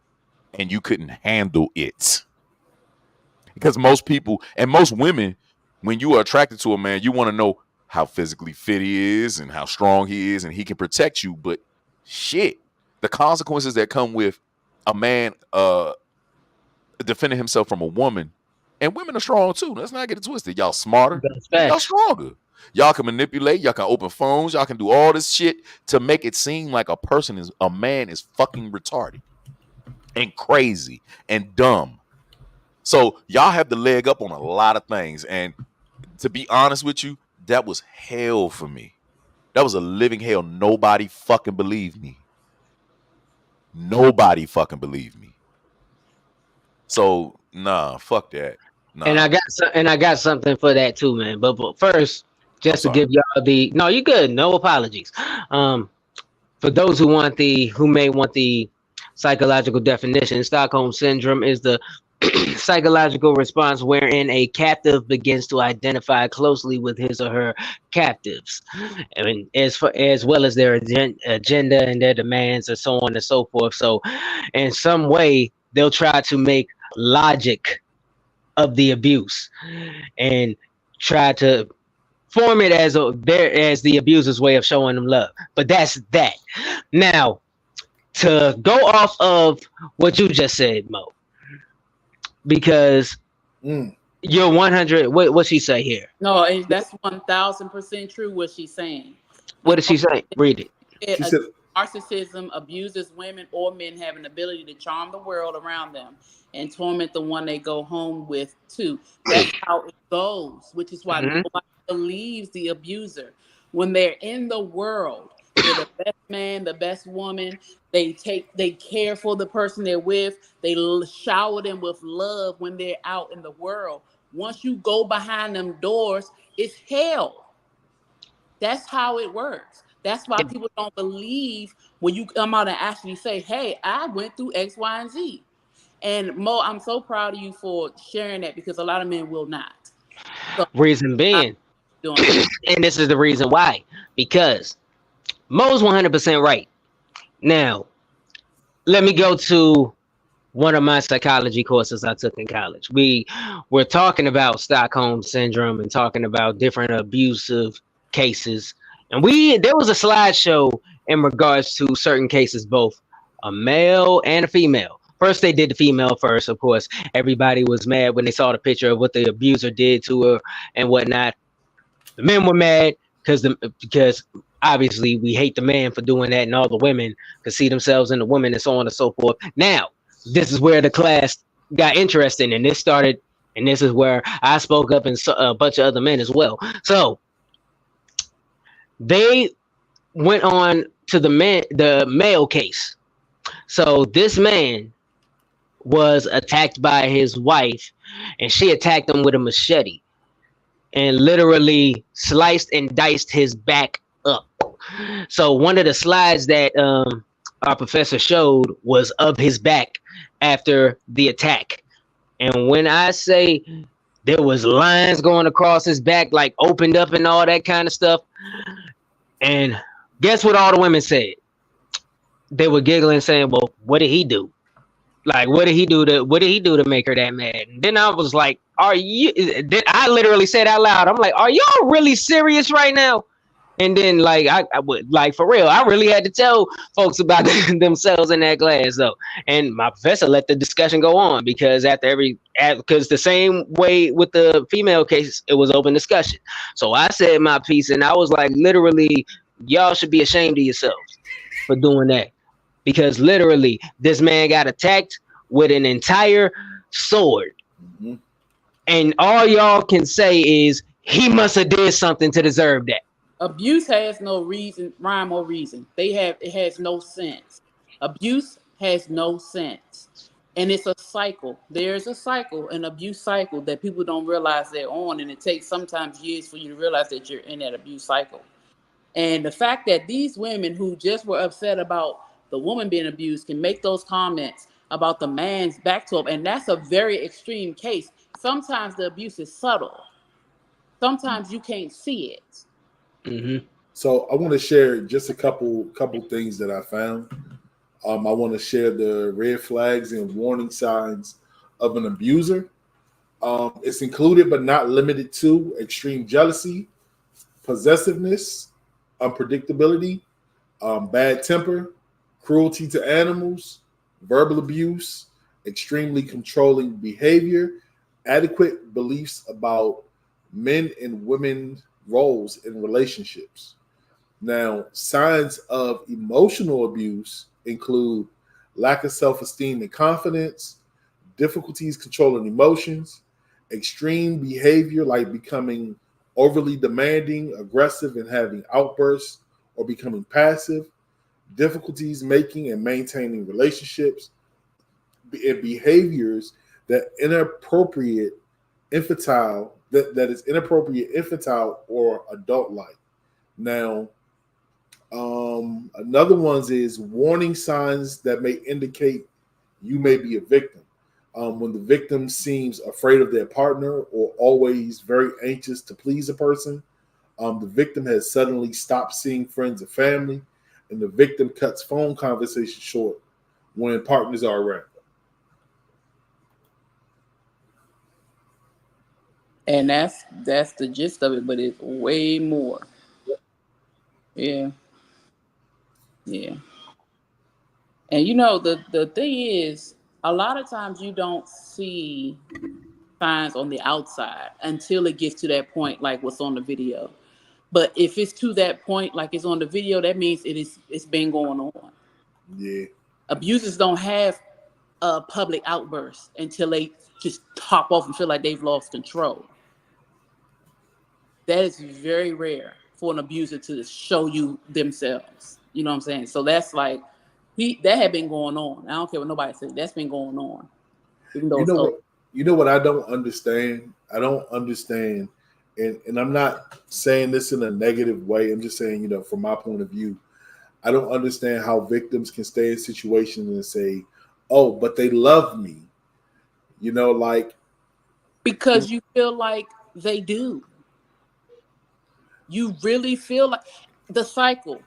and you couldn't handle it. Because most people and most women, when you are attracted to a man, you want to know how physically fit he is and how strong he is and he can protect you. But shit, the consequences that come with a man defending himself from a woman, and women are strong too. Let's not get it twisted. Y'all smarter, That's y'all facts. stronger. Y'all can manipulate, y'all can open phones, y'all can do all this shit to make it seem like a man is fucking retarded and crazy and dumb. So y'all have the leg up on a lot of things. And to be honest with you, that was hell for me. That was a living hell. Nobody fucking believed me. Nobody fucking believed me. So nah, fuck that. And Nah, I got something for that too, man. But first, I'm just to sorry. give y'all the no, you good. No apologies. Um, for those who may want the psychological definition, Stockholm syndrome is the psychological response wherein a captive begins to identify closely with his or her captives, I mean, as well as their agenda and their demands and so on and so forth. So, in some way, they'll try to make logic of the abuse and try to form it as the abuser's way of showing them love. But that's that. Now, to go off of what you just said, Mo, because Mm. you're 100. What she say here? no, and that's 1,000% true what she's saying. What did she say? Read it. She said, Narcissism abuses women or men have an ability to charm the world around them and torment the one they go home with too. That's how it goes, which is why Mhm. nobody believes the abuser. When they're in the world, they're the best man, the best woman. They care for the person they're with. They shower them with love when they're out in the world. Once you go behind them doors, it's hell. That's how it works. That's why people don't believe when you come out and actually say, hey, I went through X, Y, and Z. And Mo, I'm so proud of you for sharing that because a lot of men will not. So Reason I'm being, doing that. and this is the reason why, because Mo's 100% right. Now, let me go to one of my psychology courses I took in college. We were talking about Stockholm syndrome and talking about different abusive cases And there was a slideshow in regards to certain cases, both a male and a female. First, they did the female first, of course. Everybody was mad when they saw the picture of what the abuser did to her and whatnot. The men were mad because obviously we hate the man for doing that, and all the women could see themselves in the woman, and so on and so forth. Now, this is where the class got interesting, and this started, and this is where I spoke up, and a bunch of other men as well. So they went on to the male case. So this man was attacked by his wife, and she attacked him with a machete and literally sliced and diced his back up. So one of the slides that our professor showed was of his back after the attack. And when I say there was lines going across his back, like opened up and all that kind of stuff. And guess what all the women said? They were giggling, saying, well, what did he do? Like, what did he do to make her that mad? And then I was like, I literally said out loud, I'm like, are y'all really serious right now? And then I would, like, for real, I really had to tell folks about themselves in that class though. And my professor let the discussion go on because because the same way with the female case, it was open discussion. So I said my piece, and I was like, literally, y'all should be ashamed of yourselves for doing that. Because literally, this man got attacked with an entire sword. Mm-hmm. And all y'all can say is, he must have did something to deserve that. Abuse has no rhyme or reason. It has no sense. Abuse has no sense. And it's a cycle. There's a cycle, an abuse cycle that people don't realize they're on. And it takes sometimes years for you to realize that you're in that abuse cycle. And the fact that these women who just were upset about the woman being abused can make those comments about the man's back to him. And that's a very extreme case. Sometimes the abuse is subtle. Sometimes you can't see it. Mm-hmm. So I want to share just a couple things that I found. I want to share the red flags and warning signs of an abuser. It's included but not limited to extreme jealousy, possessiveness, unpredictability, bad temper, cruelty to animals, verbal abuse, extremely controlling behavior, adequate beliefs about men and women roles in relationships. Now, signs of emotional abuse include lack of self-esteem and confidence, difficulties controlling emotions, extreme behavior like becoming overly demanding, aggressive, and having outbursts, or becoming passive, difficulties making and maintaining relationships, and behaviors that is inappropriate, infantile, or adult-like. Now, another one is warning signs that may indicate you may be a victim. When the victim seems afraid of their partner or always very anxious to please a person, the victim has suddenly stopped seeing friends or family, and the victim cuts phone conversations short when partners are around. And that's the gist of it, but it's way more. Yeah. Yeah. And the thing is, a lot of times you don't see signs on the outside until it gets to that point, like what's on the video. But if it's to that point, like it's on the video, that means it's been going on. Yeah. Abusers don't have a public outburst until they just top off and feel like they've lost control. That is very rare for an abuser to show you themselves. You know what I'm saying? So that's like, that had been going on. I don't care what nobody says. That's been going on. Even though you know what I don't understand? I don't understand, and I'm not saying this in a negative way. I'm just saying, from my point of view, I don't understand how victims can stay in situations and say, oh, but they love me. Because you feel like they do. You really feel like the cycle.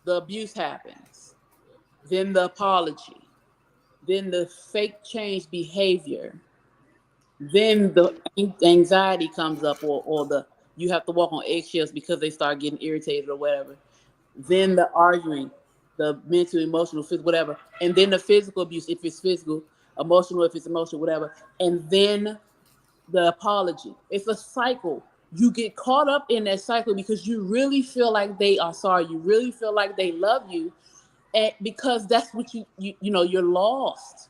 The abuse happens. Then the apology. Then the fake change behavior. Then the anxiety comes up, or you have to walk on eggshells because they start getting irritated or whatever. Then the arguing, the mental, emotional, physical, whatever, and then the physical abuse if it's physical, emotional if it's emotional, whatever, and then the apology. It's a cycle. You get caught up in that cycle because you really feel like they are sorry. You really feel like they love you, and because that's what you know, you're lost.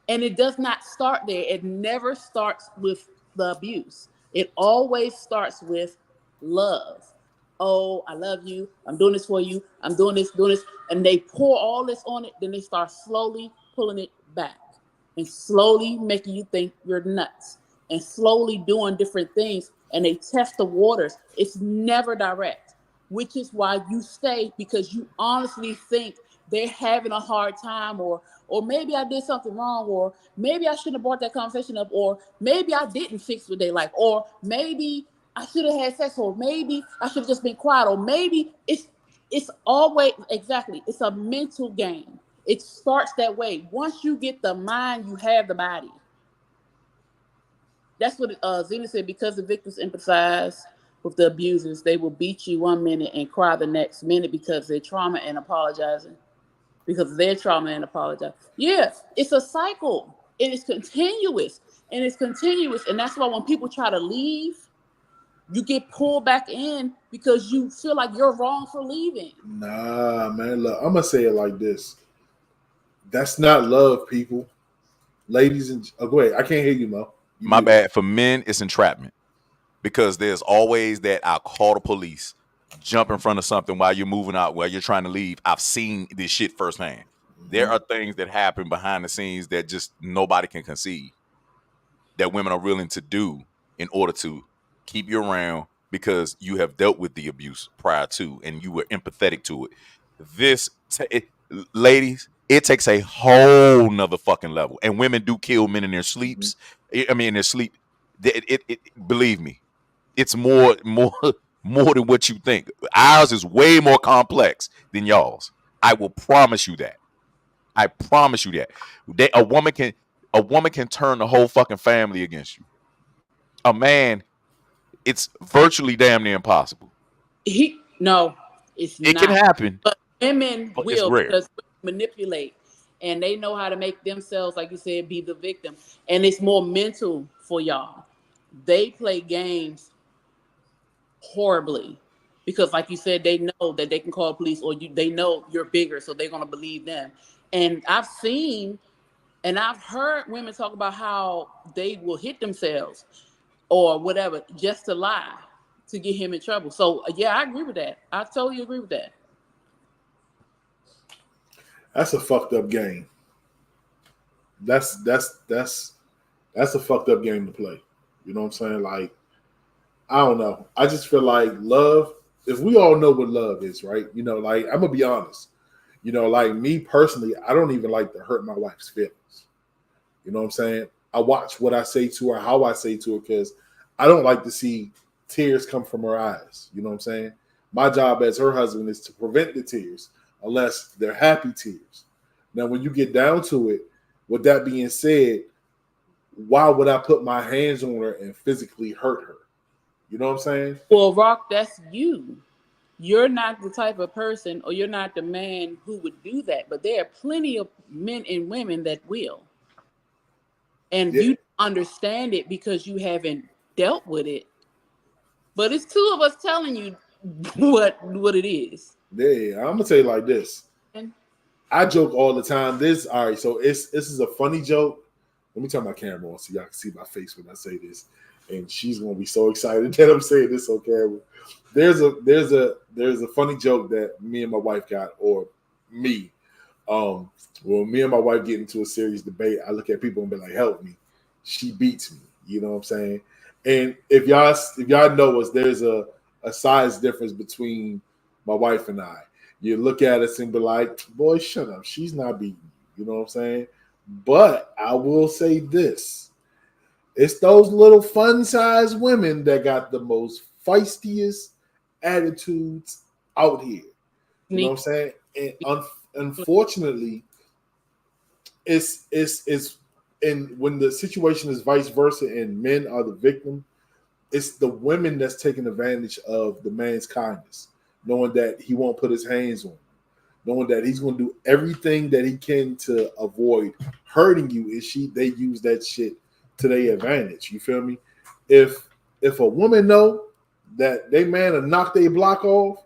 And it does not start there. It never starts with the abuse. It always starts with love. Oh, I love you. I'm doing this for you. I'm doing this. And they pour all this on it. Then they start slowly pulling it back and slowly making you think you're nuts and slowly doing different things. And they test the waters. It's never direct, which is why you stay, because you honestly think they're having a hard time, or maybe I did something wrong, or maybe I shouldn't have brought that conversation up, or maybe I didn't fix what they like, or maybe I should have had sex, or maybe I should have just been quiet, or maybe it's always exactly. It's a mental game. It starts that way. Once you get the mind, you have the body. That's what Zena said. Because the victims empathize with the abusers, they will beat you one minute and cry the next minute because they're trauma and apologizing. Because of their trauma and apologize. Yeah, it's a cycle. And it's continuous. And that's why when people try to leave, you get pulled back in because you feel like you're wrong for leaving. Nah, man. Look, I'm gonna say it like this. That's not love, people. Ladies and go ahead. I can't hear you, Mo. My bad. For men, it's entrapment. Because there's always that I'll call the police, jump in front of something while you're moving out, while you're trying to leave. I've seen this shit firsthand. There are things that happen behind the scenes that just nobody can conceive that women are willing to do in order to keep you around because you have dealt with the abuse prior to and you were empathetic to it. Ladies, it takes a whole nother fucking level. And women do kill men in their sleeps. I mean, in their sleep. Believe me, it's more than what you think. Ours is way more complex than y'all's. I will promise you that. I promise you that. A woman can turn the whole fucking family against you. A man, it's virtually damn near impossible. No, it's It not. can happen, But women but it's will, rare. because women manipulate, and they know how to make themselves, like you said, be the victim. And it's more mental for y'all. They play games horribly because, like you said, they know that they can call police, or they know you're bigger, so they're gonna believe them. And I've seen and I've heard women talk about how they will hit themselves or whatever just to lie to get him in trouble. So yeah, I agree with that. I totally agree with that. That's a fucked up game. That's a fucked up game to play. You know what I'm saying? Like, I don't know. I just feel like love, if we all know what love is, right? You know, like, I'm gonna be honest. You know, like me personally, I don't even like to hurt my wife's feelings. You know what I'm saying? I watch what I say to her, how I say to her, because I don't like to see tears come from her eyes. You know what I'm saying? My job as her husband is to prevent the tears, unless they're happy tears. Now, when you get down to it, with that being said, why would I put my hands on her and physically hurt her? You know what I'm saying? Well, Rock, that's you. You're not the type of person, or you're not the man who would do that. But there are plenty of men and women that will. And you understand it because you haven't dealt with it. But it's two of us telling you what it is. Yeah, I'm gonna tell you like this. I joke all the time. All right, so this is a funny joke. Let me turn my camera on so y'all can see my face when I say this. And she's gonna be so excited that I'm saying this on camera. There's a funny joke that me and my wife got, or me. When me and my wife get into a serious debate, I look at people and be like, help me. She beats me. You know what I'm saying? And if y'all know us, there's a size difference between my wife and I. You look at us and be like, boy, shut up. She's not beating you. You know what I'm saying? But I will say this. It's those little fun-sized women that got the most feistiest attitudes out here. You know what I'm saying? And unfortunately, it's and when the situation is vice versa and men are the victim, it's the women that's taking advantage of the man's kindness, knowing that he won't put his hands on you, knowing that he's going to do everything that he can to avoid hurting you. And they use that shit to their advantage. You feel me? If a woman know that they man will knock their block off,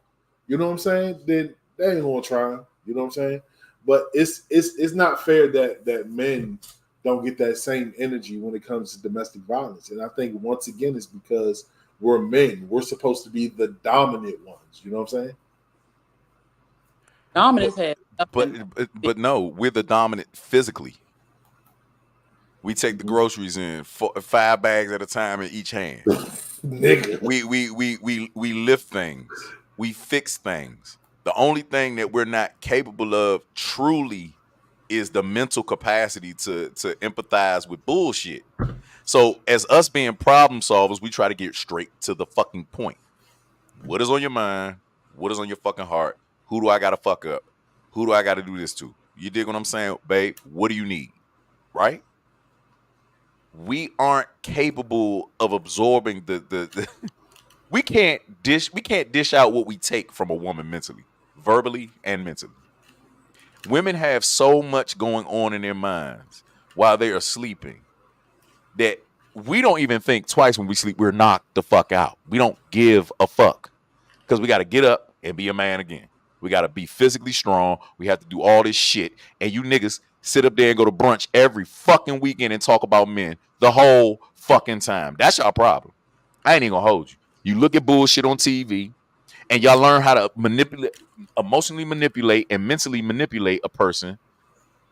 you know what I'm saying? Then they ain't gonna try. You know what I'm saying? But it's not fair that men don't get that same energy when it comes to domestic violence. And I think once again it's because we're men. We're supposed to be the dominant ones. You know what I'm saying? Dominance has But no, we're the dominant physically. We take the groceries in 5 bags at a time in each hand. Nigga. We lift things. We fix things. The only thing that we're not capable of truly is the mental capacity to empathize with bullshit. So as us being problem solvers, we try to get straight to the fucking point. What is on your mind? What is on your fucking heart? Who do I gotta fuck up? Who do I gotta do this to? You dig what I'm saying, babe? What do you need? Right? We aren't capable of absorbing the we can't dish out what we take from a woman mentally, verbally and mentally. Women have so much going on in their minds while they are sleeping that we don't even think twice when we sleep. We're knocked the fuck out. We don't give a fuck because we got to get up and be a man again. We got to be physically strong. We have to do all this shit. And you niggas sit up there and go to brunch every fucking weekend and talk about men the whole fucking time. That's your problem. I ain't even gonna hold you. You look at bullshit on TV and y'all learn how to emotionally manipulate and mentally manipulate a person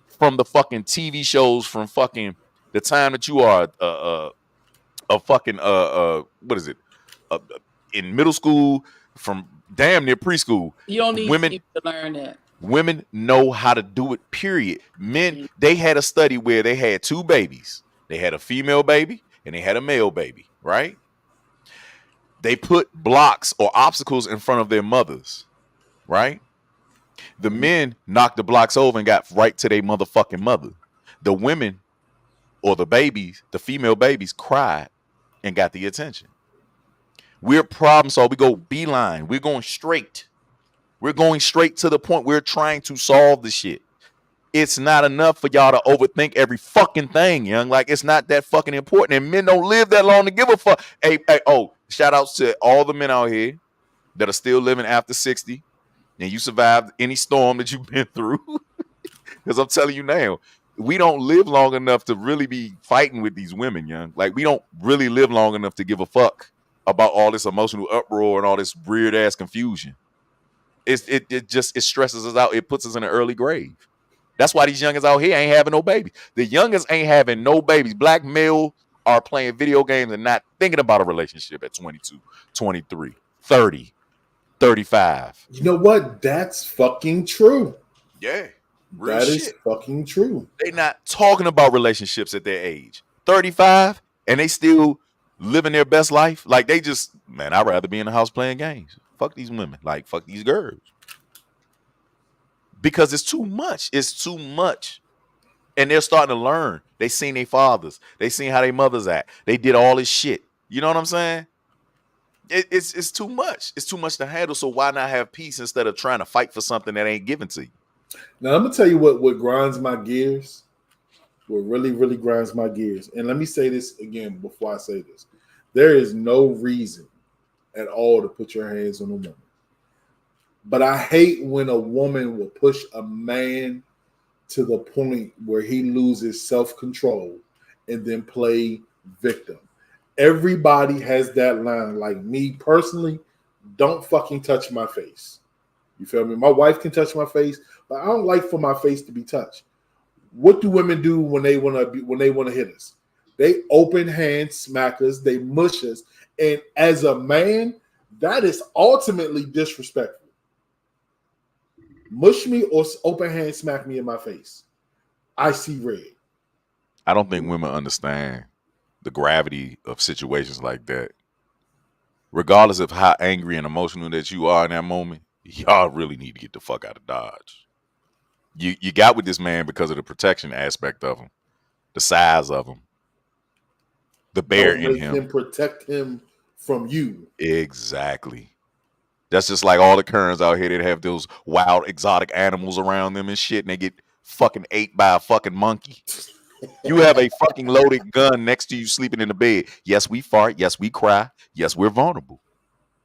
from the fucking TV shows from fucking the time that you are a fucking what is it? In middle school from damn near preschool. You don't need women to learn that. Women know how to do it, period. Men, they had a study where they had 2 babies. They had a female baby and they had a male baby, right? They put blocks or obstacles in front of their mothers, right? The men knocked the blocks over and got right to their motherfucking mother. The women or the babies, the female babies, cried and got the attention. We're problem solvers. We go beeline. We're going straight. We're going straight to the point. We're trying to solve the shit. It's not enough for y'all to overthink every fucking thing, young. Like, it's not that fucking important. And men don't live that long to give a fuck. Hey, shout outs to all the men out here that are still living after 60 and you survived any storm that you've been through. Because I'm telling you now, we don't live long enough to really be fighting with these women, young. Like, we don't really live long enough to give a fuck about all this emotional uproar and all this weird ass confusion. It stresses us out. It puts us in an early grave. That's why these youngins out here ain't having no babies. The youngins ain't having no babies. Black male are playing video games and not thinking about a relationship at 22, 23, 30, 35. You know what? That's fucking true. Yeah. That is fucking true. They not talking about relationships at their age. 35 and they still living their best life. Like, they just, man, I'd rather be in the house playing games. Fuck these women. Like, fuck these girls. Because it's too much. It's too much. And they're starting to learn. They seen their fathers. They seen how their mothers act. They did all this shit. You know what I'm saying? It's too much. It's too much to handle. So why not have peace instead of trying to fight for something that ain't given to you? Now, I'm going to tell you what grinds my gears. What really, really grinds my gears. And let me say this again before I say this. There is no reason at all to put your hands on a woman. But I hate when a woman will push a man to the point where he loses self-control and then play victim. Everybody has that line. Like, me personally, don't fucking touch my face. You feel me? My wife can touch my face, but I don't like for my face to be touched. What do women do when they want to hit us? They open hand smack us, they mush us, and as a man, that is ultimately disrespectful. Mush me or open hand smack me in my face. I see red. I don't think women understand the gravity of situations like that. Regardless of how angry and emotional that you are in that moment, y'all really need to get the fuck out of Dodge. You got with this man because of the protection aspect of him, the size of him, the bear in him. Protect him from you. Exactly. That's just like all the Karens out here that have those wild exotic animals around them and shit, and they get fucking ate by a fucking monkey. You have a fucking loaded gun next to you sleeping in the bed. Yes, we fart. Yes, we cry. Yes, we're vulnerable.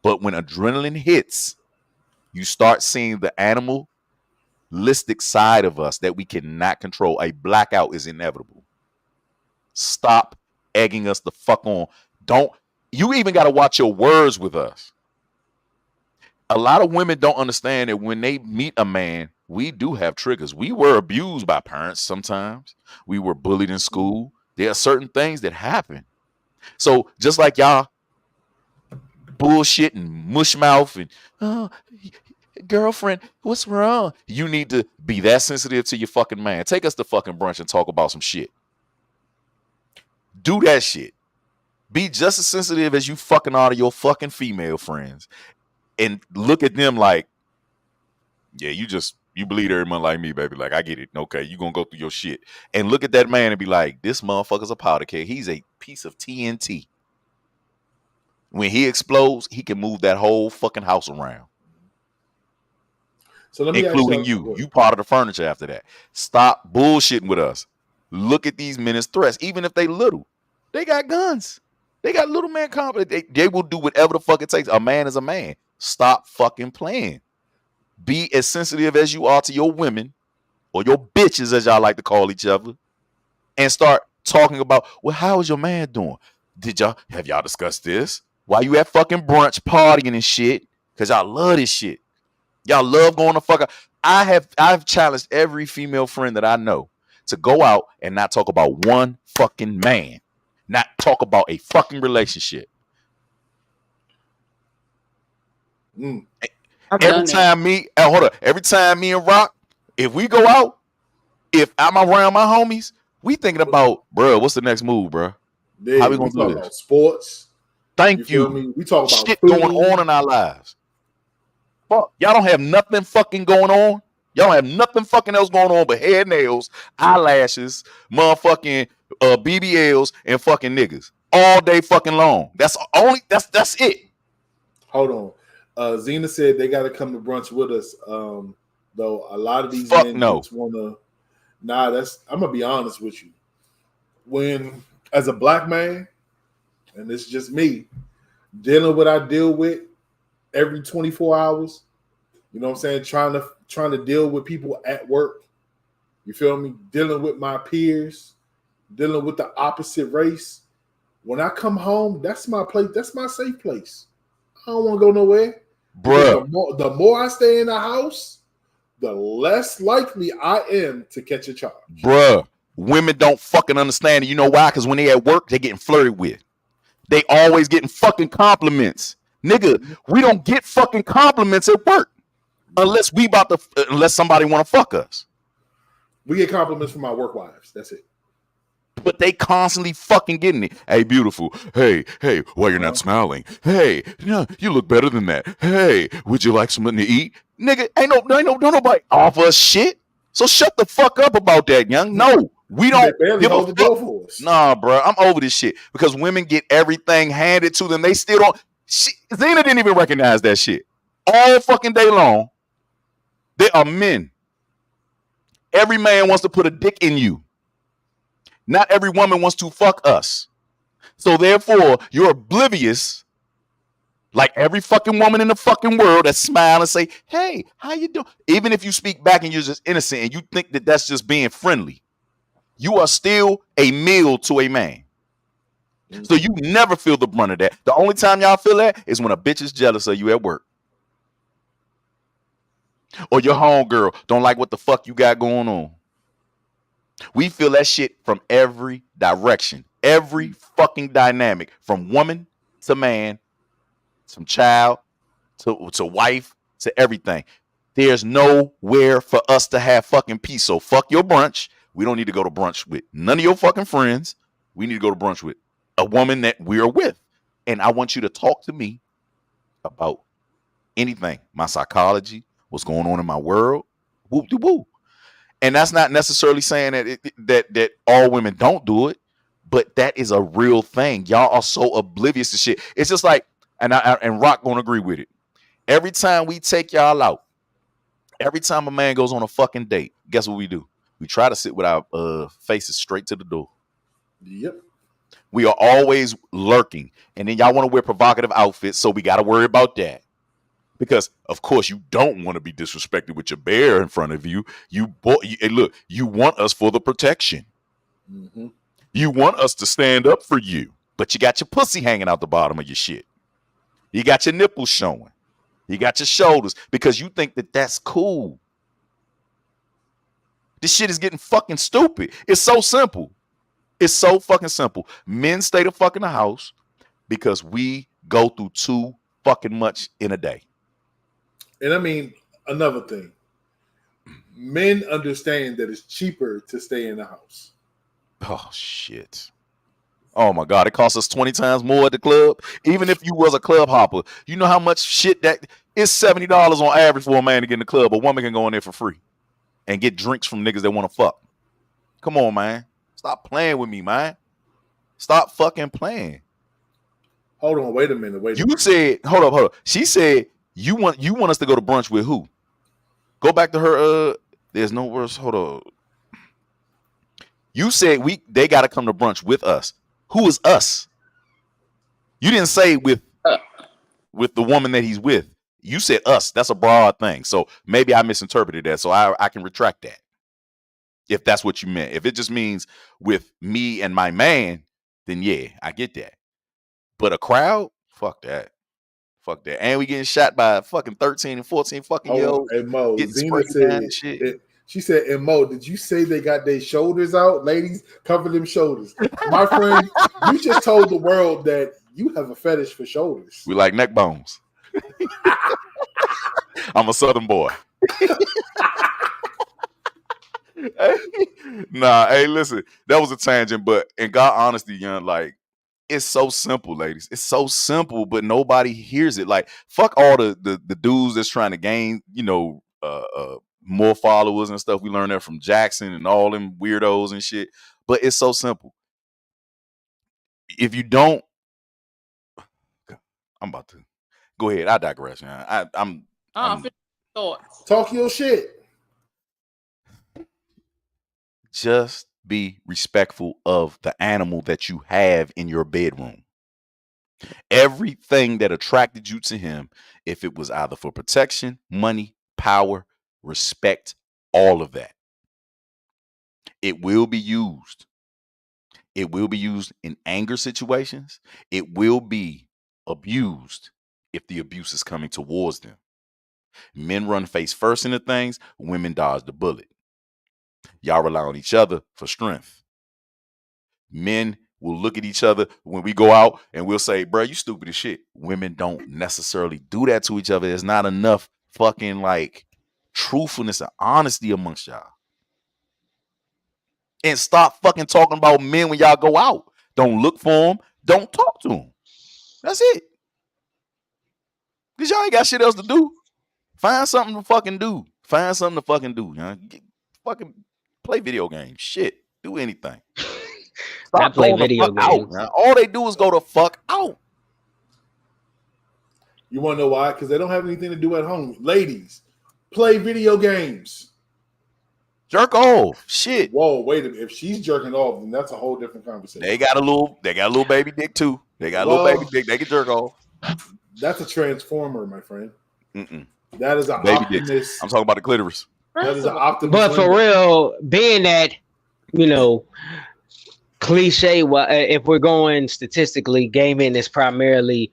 But when adrenaline hits, you start seeing the animalistic side of us that we cannot control. A blackout is inevitable. Stop egging us the fuck on. You even got to watch your words with us. A lot of women don't understand that when they meet a man, we do have triggers. We were abused by parents sometimes. We were bullied in school. There are certain things that happen. So just like y'all bullshit and mush mouth and girlfriend, what's wrong? You need to be that sensitive to your fucking man. Take us to fucking brunch and talk about some shit. Do that shit. Be just as sensitive as you fucking are to your fucking female friends. And look at them like, yeah, you bleed every month like me, baby. Like, I get it. Okay, you gonna go through your shit. And look at that man and be like, this motherfucker's a powder keg. He's a piece of TNT. When he explodes, he can move that whole fucking house around. So let me including you. You part of the furniture after that. Stop bullshitting with us. Look at these men as threats, even if they little. They got guns. They got little man confidence. They will do whatever the fuck it takes. A man is a man. Stop fucking playing. Be as sensitive as you are to your women or your bitches, as y'all like to call each other, and start talking about, well, how is your man doing? Have y'all discussed this? Why you at fucking brunch partying and shit? Because y'all love this shit. Y'all love going to fuck. I've challenged every female friend that I know to go out and not talk about one fucking man, not talk about a fucking relationship. Every time me and Rock, if we go out, if I'm around my homies, we thinking about, bro, what's the next move, bro? Yeah, how we gonna do this? About sports. Thank you. We talk about shit food. going on in our lives. Fuck, y'all don't have nothing fucking going on. Y'all don't have nothing fucking else going on but hair, nails, eyelashes, motherfucking BBLs, and fucking niggas all day fucking long. That's it. Hold on. Zena said they got to come to brunch with us. Though a lot of these fuck men no. just wanna. I'm gonna be honest with you. When as a black man, and it's just me dealing with what I deal with every 24 hours. You know what I'm saying? Trying to deal with people at work. You feel me? Dealing with my peers, dealing with the opposite race. When I come home, that's my place. That's my safe place. I don't want to go nowhere. Bruh. The more I stay in the house, the less likely I am to catch a charge. Bruh, women don't fucking understand it. You know why? Because when they at work, they getting flirted with. They always getting fucking compliments. Nigga, we don't get fucking compliments at work unless somebody want to fuck us. We get compliments from our work wives. That's it. But they constantly fucking getting it. Hey, beautiful. Hey, why you're not smiling? Hey, no, you look better than that. Hey, would you like something to eat? Nigga, ain't nobody offer us shit. So shut the fuck up about that, young. No, we don't give a fuck for us. Nah, bro, I'm over this shit because women get everything handed to them. They still don't. Zena didn't even recognize that shit. All fucking day long, they are men. Every man wants to put a dick in you. Not every woman wants to fuck us. So therefore, you're oblivious, like every fucking woman in the fucking world that smile and say, hey, how you doing? Even if you speak back and you're just innocent and you think that that's just being friendly, you are still a meal to a man. So you never feel the brunt of that. The only time y'all feel that is when a bitch is jealous of you at work. Or your homegirl don't like what the fuck you got going on. We feel that shit from every direction, every fucking dynamic, from woman to man, from child to wife to everything. There's nowhere for us to have fucking peace. So fuck your brunch. We don't need to go to brunch with none of your fucking friends. We need to go to brunch with a woman that we're with. And I want you to talk to me about anything, my psychology, what's going on in my world, whoop-de-woo. And that's not necessarily saying that all women don't do it, But that is a real thing. Y'all are so oblivious to shit. It's just like, and Rock gonna agree with it. Every time we take y'all out, every time a man goes on a fucking date, guess what we do? We try to sit with our faces straight to the door. Yep. We are always lurking. And then y'all want to wear provocative outfits, so we got to worry about that. Because, of course, you don't want to be disrespected with your bear in front of you. Hey, look, you want us for the protection. Mm-hmm. You want us to stand up for you. But you got your pussy hanging out the bottom of your shit. You got your nipples showing. You got your shoulders. Because you think that that's cool. This shit is getting fucking stupid. It's so simple. It's so fucking simple. Men stay the fuck in the house because we go through too fucking much in a day. And I mean, another thing. Men understand that it's cheaper to stay in the house. Oh, shit. Oh, my God. It costs us 20 times more at the club. Even if you was a club hopper, you know how much shit that it's $70 on average for a man to get in the club. A woman can go in there for free and get drinks from niggas that want to fuck. Come on, man. Stop playing with me, man. Stop fucking playing. Hold on, wait a minute. You said, hold up. She said you want us to go to brunch with who? Go back to her. There's no worse. Hold on. You said they gotta come to brunch with us. Who is us? You didn't say with the woman that he's with. You said us. That's a broad thing. So maybe I misinterpreted that. So I can retract that. If that's what you meant. If it just means with me and my man, then yeah, I get that. But a crowd? Fuck that. Fuck that. And we getting shot by fucking 13 and 14 fucking year olds. Hey Mo, Zena said, she said, and Mo, did you say they got their shoulders out? Ladies, cover them shoulders. My friend, you just told the world that you have a fetish for shoulders. We like neck bones. I'm a Southern boy. Hey, listen, that was a tangent, but in God honesty, young, like, it's so simple, ladies. It's so simple, but nobody hears it. Like, fuck all the dudes that's trying to gain, more followers and stuff. We learned that from Jackson and all them weirdos and shit. But it's so simple. If you don't, I'm about to go ahead. I digress, man. I'm thoughts. Talk your shit. Just be respectful of the animal that you have in your bedroom. Everything that attracted you to him, if it was either for protection, money, power, respect, all of that, it will be used. It will be used in anger situations. It will be abused if the abuse is coming towards them. Men run face first into things. Women dodge the bullet. Y'all rely on each other for strength. Men will look at each other when we go out and we'll say, bro, you stupid as shit. Women don't necessarily do that to each other. There's not enough fucking like truthfulness and honesty amongst y'all. And stop fucking talking about men when y'all go out. Don't look for them. Don't talk to them. That's it. Because y'all ain't got shit else to do. Find something to fucking do. Find something to fucking do. Fucking play video games. Shit. Do anything. I play video games. Out, all they do is go the fuck out. You want to know why? Because they don't have anything to do at home. Ladies, play video games. Jerk off. Shit. Whoa, wait a minute. If she's jerking off, then that's a whole different conversation. They got a little baby dick too. They got a little baby dick. They can jerk off. That's a transformer, my friend. Mm-mm. That is an baby Optimus. Dick. I'm talking about the clitoris. That is an Optimus. But for real, being that, cliche, if we're going statistically, gaming is primarily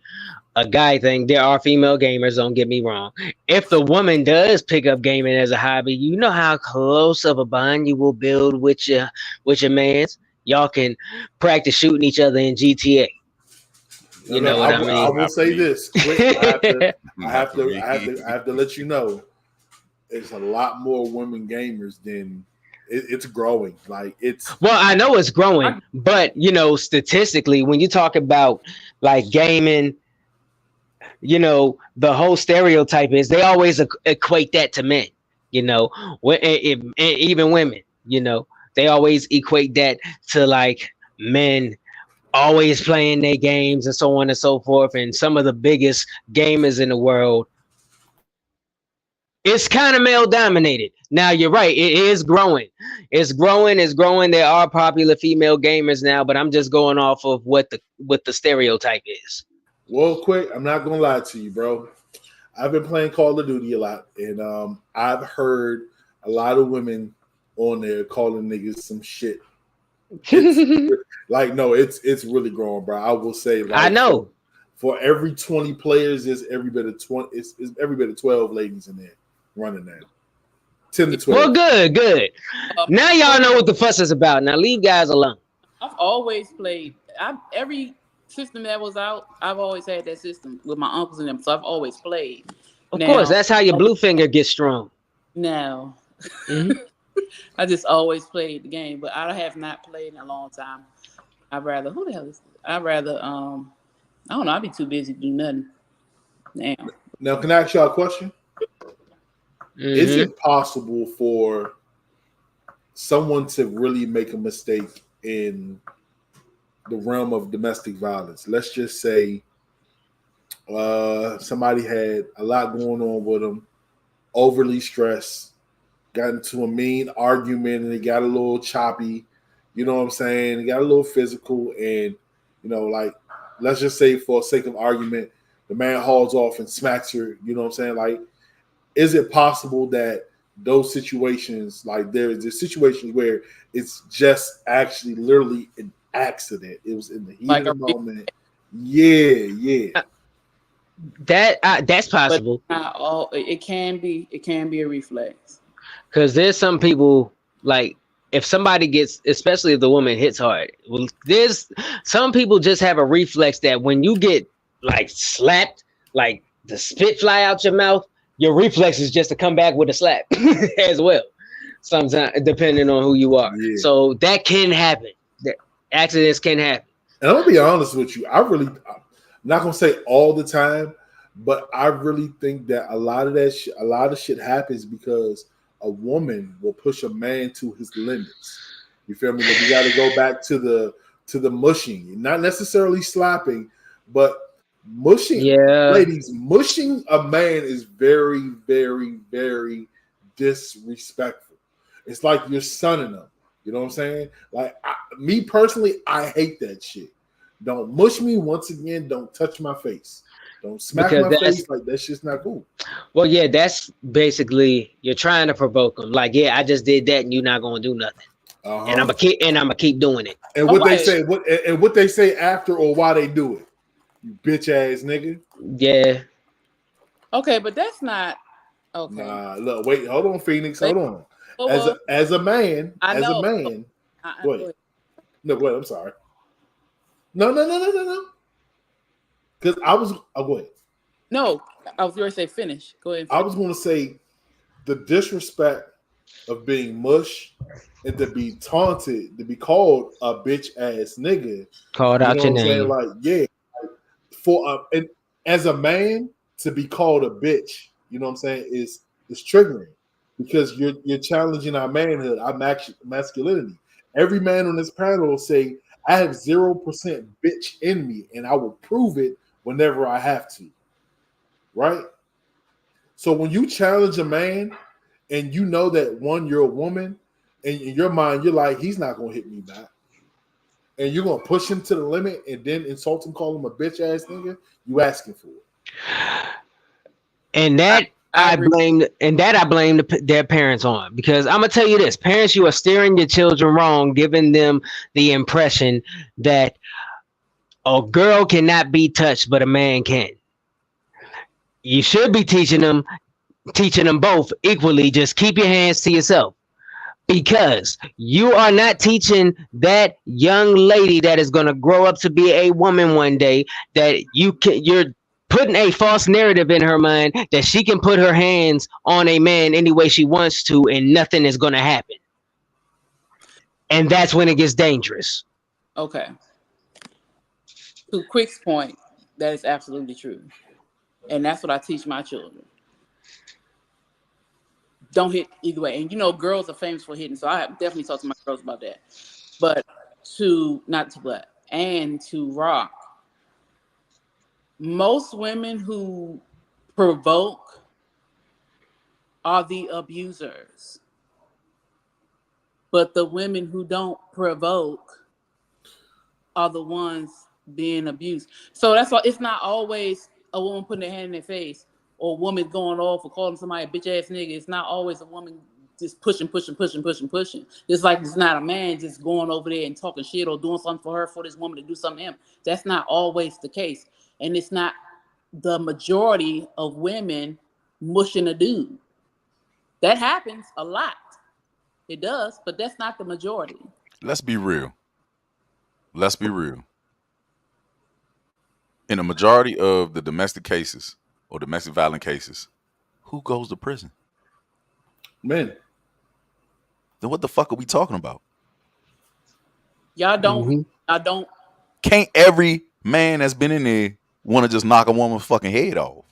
a guy thing. There are female gamers, don't get me wrong. If the woman does pick up gaming as a hobby, you know how close of a bond you will build with your mans. Y'all can practice shooting each other in GTA. You know what I mean? I will say this quick. I have to let you know, there's a lot more women gamers than it's growing. Like it's well, I know it's growing, but statistically, when you talk about like gaming, the whole stereotype is they always equate that to men. Even women, they always equate that to like men always playing their games and so on and so forth, and some of the biggest gamers in the world. It's kind of male dominated. Now you're right, it is growing. It's growing. There are popular female gamers now, but I'm just going off of what the stereotype is. Well, quick, I'm not gonna lie to you, bro. I've been playing Call of Duty a lot, and I've heard a lot of women on there calling niggas some shit. Like, no, it's really growing, bro. I will say, like, I know. For every 20 players, there's every bit of 20. It's every bit of 12 ladies in there running now. 10 to 12. Well, good. Now y'all know what the fuss is about. Now leave guys alone. I've always played. Every system that was out, I've always had that system with my uncles and them. So I've always played. Of course, that's how your blue finger gets strong. No. Mhm. I just always played the game, but I have not played in a long time. I'd rather I don't know, I'd be too busy to do nothing. Damn. Now, can I ask y'all a question? Is it possible for someone to really make a mistake in the realm of domestic violence? Let's just say somebody had a lot going on with them, overly stressed, got into a mean argument, and it got a little choppy. You know what I'm saying? It got a little physical, and like, let's just say, for sake of argument, the man hauls off and smacks her. You know what I'm saying? Like, is it possible that those situations, like, there's situations where it's just actually literally an accident? It was in the heat of the moment. Yeah. That's possible. But not all. It can be a reflex. Because there's some people, like, if somebody gets, especially if the woman hits hard, well, there's some people just have a reflex that when you get, like, slapped, like the spit fly out your mouth, your reflex is just to come back with a slap as well. Sometimes, depending on who you are. Yeah. So that can happen. Accidents can happen. And I'm gonna be honest with you. I'm not gonna say all the time, but I really think that a lot of shit happens because a woman will push a man to his limits. You feel me? Like, you got to go back to the mushing, not necessarily slapping, but mushing. Yeah, ladies, mushing a man is very, very, very disrespectful. It's like you're sunning them. You know what I'm saying? Like, me personally, I hate that shit. Don't mush me. Once again, don't touch my face. Don't smack my face. Like, that's just not cool. Well, yeah, that's basically, you're trying to provoke them. Like, yeah, I just did that, and you're not gonna do nothing. And I'm gonna keep doing it. And what they say after or why they do it, you bitch ass nigga. Yeah. Okay, but that's not okay. Nah, look, wait, hold on, Phoenix, hold on. As a man, go ahead. No, go ahead. I'm sorry. No. Because go ahead. No, I was going to say finish. Go ahead. I was going to say the disrespect of being mush and to be taunted, to be called a bitch ass nigga. Called out your name. Like, yeah. And as a man, to be called a bitch, you know what I'm saying, is triggering because you're challenging our manhood, our masculinity. Every man on this panel will say, I have 0% bitch in me, and I will prove it whenever I have to. Right? So when you challenge a man and you know that, one, you're a woman, and in your mind, you're like, he's not going to hit me back. And you're going to push him to the limit and then insult him, call him a bitch ass nigga, you asking for it. And that I blame their parents on, because I'm gonna tell you this: parents, you are steering your children wrong, giving them the impression that a girl cannot be touched, but a man can. You should be teaching them both equally. Just keep your hands to yourself, because you are not teaching that young lady that is going to grow up to be a woman one day that you're putting a false narrative in her mind that she can put her hands on a man any way she wants to and nothing is going to happen. And that's when it gets dangerous. Okay. To Quick's point, that is absolutely true. And that's what I teach my children. Don't hit either way. And girls are famous for hitting, so I definitely talk to my girls about that. But not to Black and to Rock. Most women who provoke are the abusers, but the women who don't provoke are the ones being abused. So that's why it's not always a woman putting her hand in their face or a woman going off or calling somebody a bitch ass nigga. It's not always a woman just pushing. It's like it's not a man just going over there and talking shit or doing something for her for this woman to do something to him. That's not always the case. And it's not the majority of women mushing a dude. That happens a lot. It does, but that's not the majority. Let's be real. In a majority of the domestic cases or domestic violent cases, who goes to prison? Men. Then what the fuck are we talking about? Y'all don't. Can't every man that's been in there want to just knock a woman's fucking head off?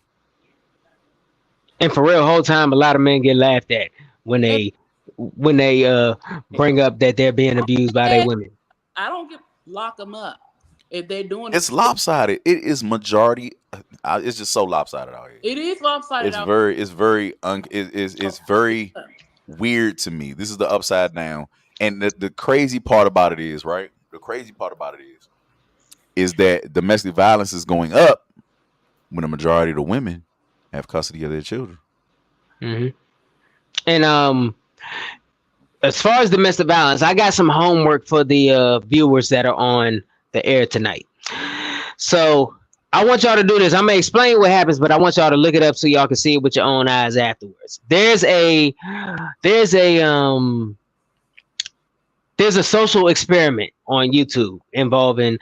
And for real, whole time a lot of men get laughed at when they bring up that they're being abused by their women. I don't lock them up if they're doing. It's lopsided. It is majority. It's just so lopsided out here. It is lopsided. It's very weird to me. This is the upside down. And the crazy part about it is, right? The crazy part about it is that domestic violence is going up when the majority of the women have custody of their children. Mm-hmm. And as far as domestic violence, I got some homework for the viewers that are on the air tonight. So I want y'all to do this. I'm gonna explain what happens, but I want y'all to look it up so y'all can see it with your own eyes afterwards. There's a social experiment on YouTube involving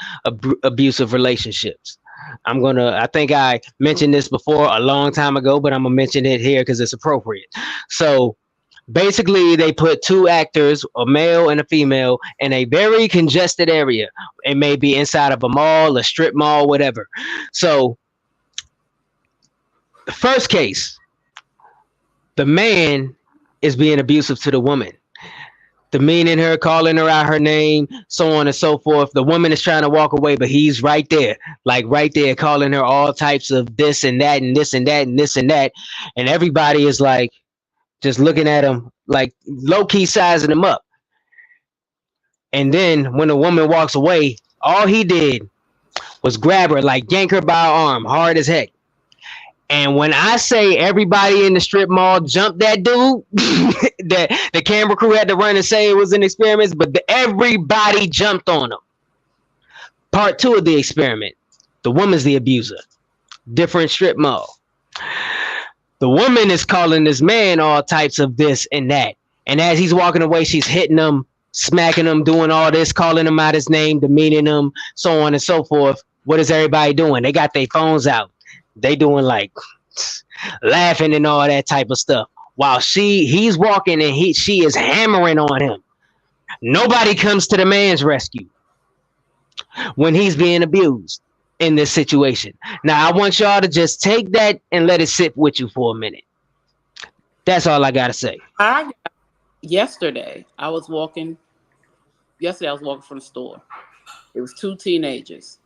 abusive relationships. I think I mentioned this before a long time ago, but I'm gonna mention it here because it's appropriate. So basically, they put two actors, a male and a female, in a very congested area. It may be inside of a mall, a strip mall, whatever. So the first case, the man is being abusive to the woman, demeaning her, calling her out her name, so on and so forth. The woman is trying to walk away, but he's right there, calling her all types of this and that and this and that and this and that. And everybody is like, just looking at him, like low-key sizing him up. And then when the woman walks away, all he did was grab her, like yank her by her arm, hard as heck. And when I say everybody in the strip mall jumped that dude, the camera crew had to run and say it was an experiment, but everybody jumped on him. Part 2 of the experiment. The woman's the abuser. Different strip mall. The woman is calling this man all types of this and that. And as he's walking away, she's hitting him, smacking him, doing all this, calling him out his name, demeaning him, so on and so forth. What is everybody doing? They got their phones out. They doing like laughing and all that type of stuff. While he's walking and she is hammering on him. Nobody comes to the man's rescue when he's being abused in this situation. Now, I want y'all to just take that and let it sit with you for a minute. That's all I gotta say. Yesterday I was walking from the store. It was two teenagers.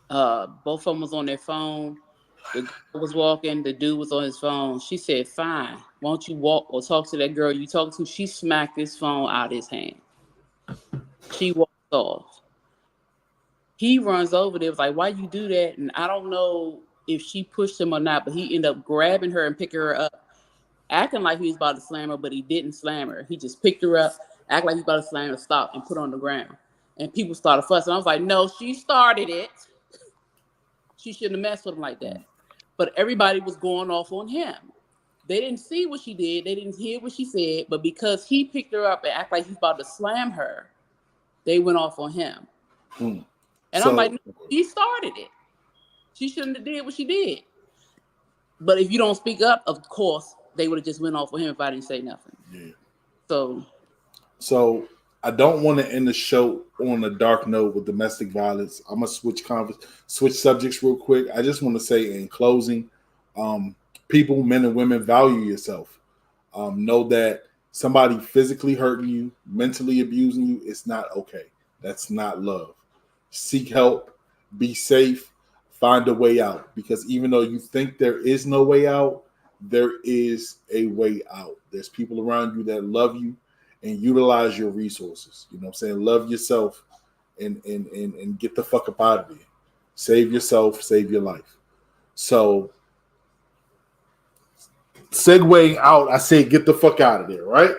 Both of them was on their phone. The girl was walking, the dude was on his phone. She said, "Fine, won't you walk or talk to that girl you talking to?" She smacked his phone out of his hand. She walked off. He runs over there, was like, "Why you do that?" And I don't know if she pushed him or not, but he ended up grabbing her and picking her up, acting like he was about to slam her, but he didn't slam her. He just picked her up, acted like he was about to slam her, stopped, and put her on the ground. And people started fussing. I was like, "No, she started it. She shouldn't have messed with him like that." But everybody was going off on him. They didn't see what she did. They didn't hear what she said. But because he picked her up and acted like he's about to slam her, they went off on him. And I'm like, no, he started it. She shouldn't have did what she did. But if you don't speak up, of course, they would have just went off on him if I didn't say nothing. Yeah. So I don't want to end the show on a dark note with domestic violence. I'm gonna switch subjects real quick. I just want to say in closing, people, men and women, value yourself. Know that somebody physically hurting you, mentally abusing you, it's not okay. That's not love. Seek help, be safe, find a way out. Because even though you think there is no way out, there is a way out. There's people around you that love you and utilize your resources. You know what I'm saying? Love yourself and get the fuck up out of there. Save yourself, save your life. So segue out, I say get the fuck out of there, right?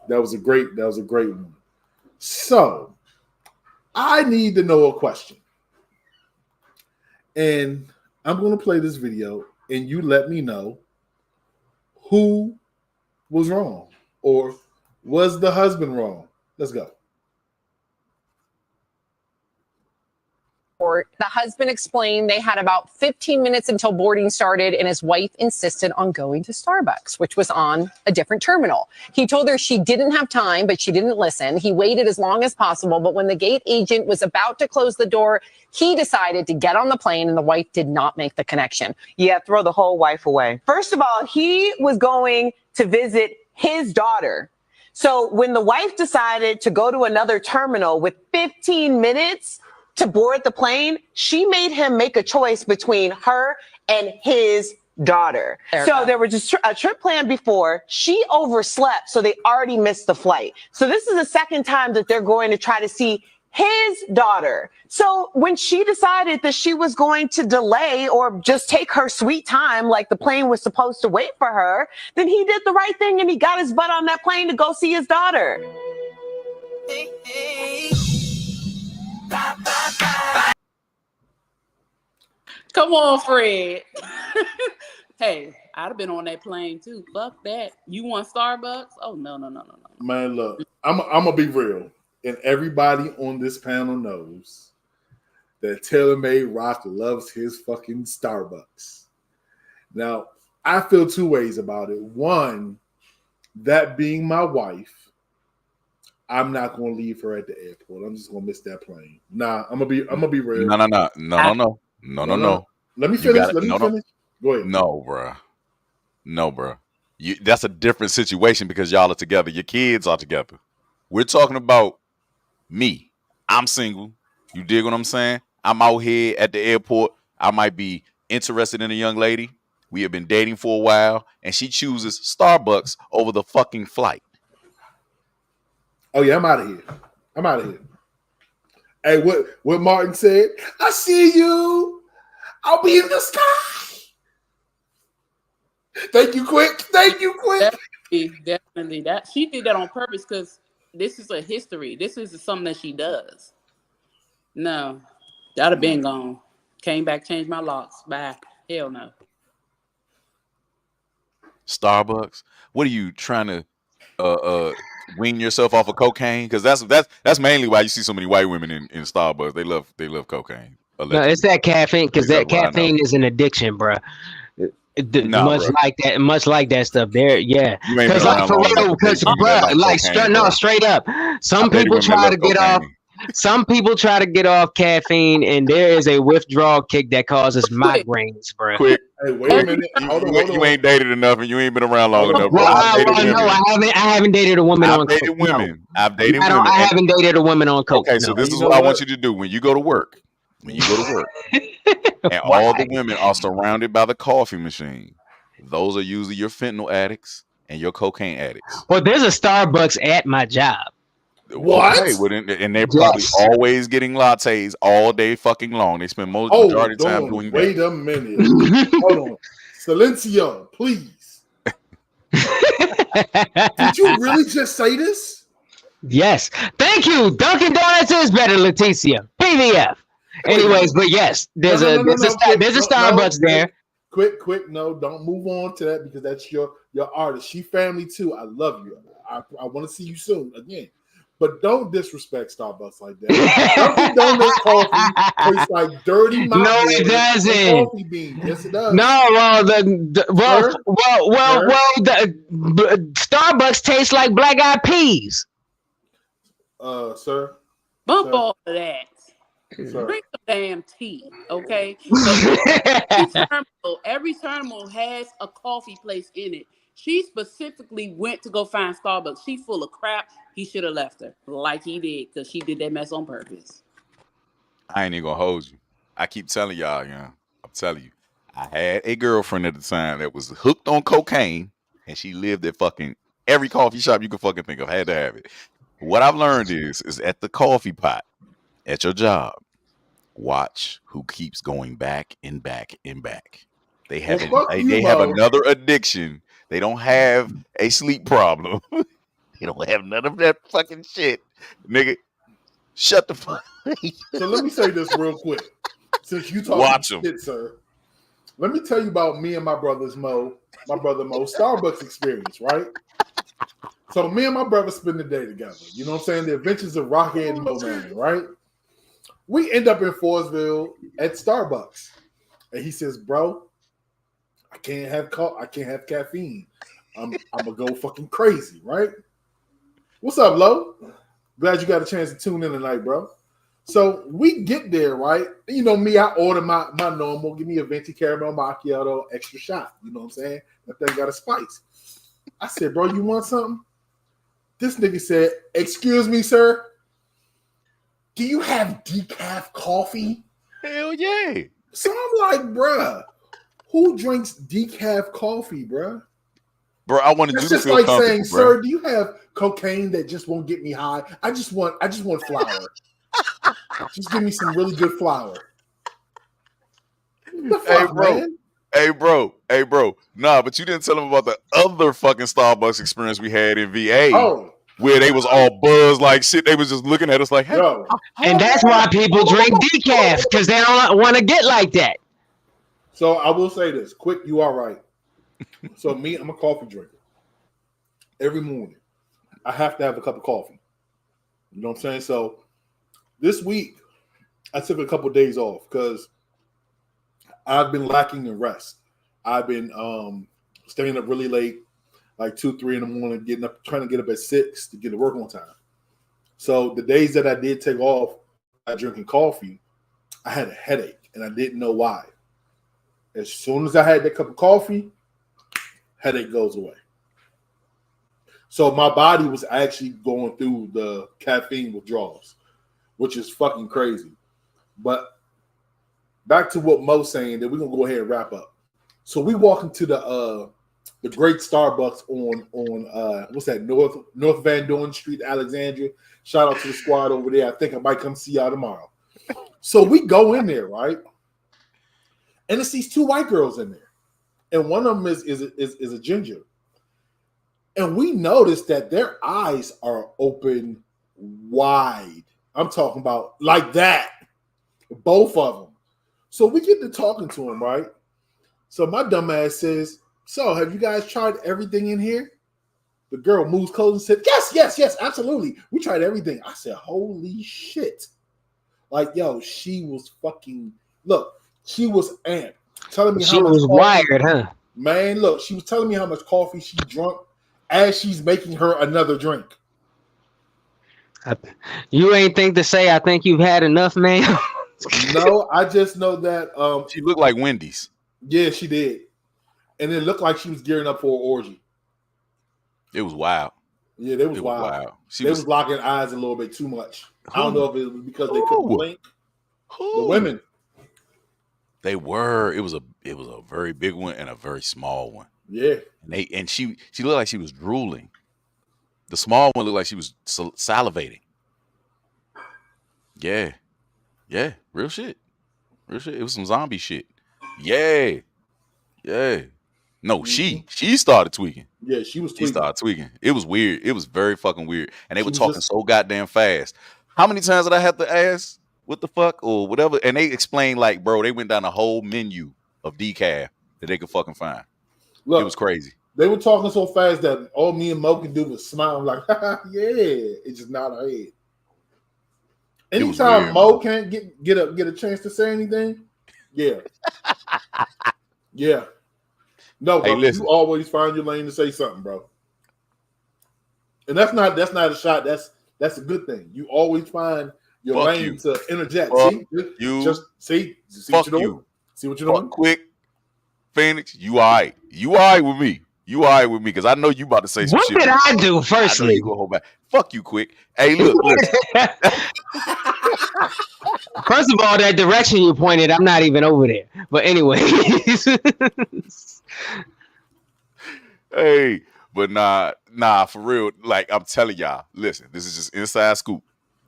That was a great one. So I need to know a question. And I'm going to play this video and you let me know who was wrong, or was the husband wrong? Let's go. The husband explained they had about 15 minutes until boarding started, and his wife insisted on going to Starbucks, which was on a different terminal. He told her she didn't have time, but she didn't listen. He waited as long as possible, but when the gate agent was about to close the door, he decided to get on the plane, and the wife did not make the connection. Yeah, throw the whole wife away. First of all, he was going to visit his daughter. So when the wife decided to go to another terminal with 15 minutes to board the plane, she made him make a choice between her and his daughter. So there was just a trip planned before. She overslept, so they already missed the flight. So this is the second time that they're going to try to see his daughter. So when she decided that she was going to delay or just take her sweet time, like the plane was supposed to wait for her, then he did the right thing and he got his butt on that plane to go see his daughter. Hey, hey. Come on, Fred. Hey, I'd have been on that plane too. Fuck that. You want Starbucks? Oh no. Man, look, I'm gonna be real, and everybody on this panel knows that TaylorMade Rock loves his fucking Starbucks. Now, I feel two ways about it. One, that being my wife, I'm not gonna leave her at the airport. I'm just gonna miss that plane. Nah, I'm gonna be real. No. Let me finish. Go ahead. No, bro. That's a different situation because y'all are together. Your kids are together. We're talking about me. I'm single. You dig what I'm saying? I'm out here at the airport. I might be interested in a young lady. We have been dating for a while, and she chooses Starbucks over the fucking flight. Oh yeah, I'm out of here. Hey, what Martin said? I see you. I'll be in the sky. Thank you, Quick. Definitely. That she did that on purpose because this is a history. This is something that she does. No, that'd have been gone. Came back, changed my locks. Bye. Hell no. Starbucks. What are you trying to wean yourself off of cocaine? Because that's mainly why you see so many white women in Starbucks. They love cocaine. Allegedly. No, it's that caffeine, because that caffeine is an addiction, bro. Much like that stuff there, yeah. Because like for real, because bro, like straight up. Some people try to get off. Some people try to get off caffeine, and there is a withdrawal kick that causes migraines, bro. Quick. Hey, wait a minute. Hold on. You ain't dated enough, and you ain't been around long enough. Bro. I haven't dated a woman on coke. I've dated women. I haven't dated a woman on coke. Okay, so this is what I want you to do when you go to work. And all the women are surrounded by the coffee machine. Those are usually your fentanyl addicts and your cocaine addicts. Well, there's a Starbucks at my job. What? Okay, and they're probably always getting lattes all day fucking long. They spend majority of the time doing that. Wait a minute. Hold on. Silencio, please. Did you really just say this? Yes. Thank you. Dunkin' Donuts is better, Leticia. PVF. Anyways, but yes, there's a Starbucks there. Quick, no, don't move on to that because that's your artist. She family too. I love you. I want to see you soon again. But don't disrespect Starbucks like that. Dunkin' Donuts coffee tastes like dirty mouth. No, it doesn't. Coffee beans. Yes, it does. No, Starbucks tastes like black eyed peas. Sir. Bump all of that. Sir. Drink some damn tea, okay? So every terminal has a coffee place in it. She specifically went to go find Starbucks. She full of crap. He should have left her like he did because she did that mess on purpose. I ain't even gonna hold you. I keep telling y'all, I'm telling you, I had a girlfriend at the time that was hooked on cocaine, and she lived at fucking every coffee shop you could fucking think of. Had to have it. What I've learned is at the coffee pot at your job, watch who keeps going back and back and back. They have they have another addiction. They don't have a sleep problem. They don't have none of that fucking shit, nigga. Shut the fuck. So let me say this real quick. Since you talking shit, sir, let me tell you about me and my brother Mo Starbucks experience, right? So me and my brother spend the day together. You know what I'm saying? The adventures of Rockhead and Mo Man, right? We end up in Forestville at Starbucks, and he says, "Bro, I can't have caffeine. I'm gonna go fucking crazy, right?" What's up, Lo? Glad you got a chance to tune in tonight, bro. So we get there, right? You know me, I order my normal, give me a venti caramel macchiato, extra shot. You know what I'm saying? That thing got a spice. I said, "Bro, you want something?" This nigga said, "Excuse me, sir. Do you have decaf coffee?" Hell yeah. So I'm like, bruh, who drinks decaf coffee, bruh? Bro, I want to do this. It's just like saying, "Sir, do you have cocaine that just won't get me high? I just want flour. Just give me some really good flour." The fuck, man? Hey, bro. Nah, but you didn't tell them about the other fucking Starbucks experience we had in VA. Where they was all buzzed like shit. They was just looking at us like, hey. Yo. And that's why people drink decaf, because they don't want to get like that. So I will say this. Quick, you are right. So me, I'm a coffee drinker. Every morning, I have to have a cup of coffee. You know what I'm saying? So this week, I took a couple of days off because I've been lacking in rest. I've been staying up really late, like 2, 3 in the morning, trying to get up at 6 to get to work on time. So the days that I did take off drinking coffee, I had a headache, and I didn't know why. As soon as I had that cup of coffee, headache goes away. So my body was actually going through the caffeine withdrawals, which is fucking crazy. But back to what Mo's saying, that we're gonna go ahead and wrap up. So we walk into the great Starbucks on what's that, North Van Dorn Street, Alexandria. Shout out to the squad over there. I think I might come see y'all tomorrow. So we go in there, right? And it's these 2 white girls in there, and one of them is a ginger. And we noticed that their eyes are open wide. I'm talking about like that, both of them. So we get to talking to them, right? So my dumb ass says, "So have you guys tried everything in here?" The girl moves close and said, yes, absolutely. We tried everything. I said, holy shit. Like, yo, she was fucking, look, she was amped. Telling me she was wired, huh? Man, look, she was telling me how much coffee she drunk as she's making her another drink. You ain't think to say, "I think you've had enough, man"? No, I just know that she looked like Wendy's. Yeah, she did. And it looked like she was gearing up for an orgy. It was wild. Yeah, they was wild. They was locking eyes a little bit too much. I don't know if it was because they couldn't blink. The women. They were. It was a very big one and a very small one. Yeah. And she looked like she was drooling. The small one looked like she was salivating. Yeah. Yeah. Real shit. It was some zombie shit. Yeah. No, she started tweaking. Yeah, she was tweaking. She started tweaking. It was weird. It was very fucking weird. And they were talking so goddamn fast. How many times did I have to ask what the fuck or whatever? And they explained like, bro, they went down a whole menu of decaf that they could fucking find. Look, it was crazy. They were talking so fast that all me and Mo could do was smile like, yeah, it's just not our head. Anytime weird, Mo can't get a chance to say anything, yeah. Yeah. No, bro, you always find your lane to say something, bro. And that's not a shot. That's a good thing. You always find your lane to interject. See what you're doing? See what you're doing? Quick, Phoenix, you all right. You all right with me. You all right with me? Because I know you about to say some What shit. did I do? I know Firstly, you gonna hold back. Fuck you, quick. Hey, look. first of all, that direction you pointed, I'm not even over there. But anyway, Hey, but nah, for real. Like I'm telling y'all, listen, this is just inside scoop.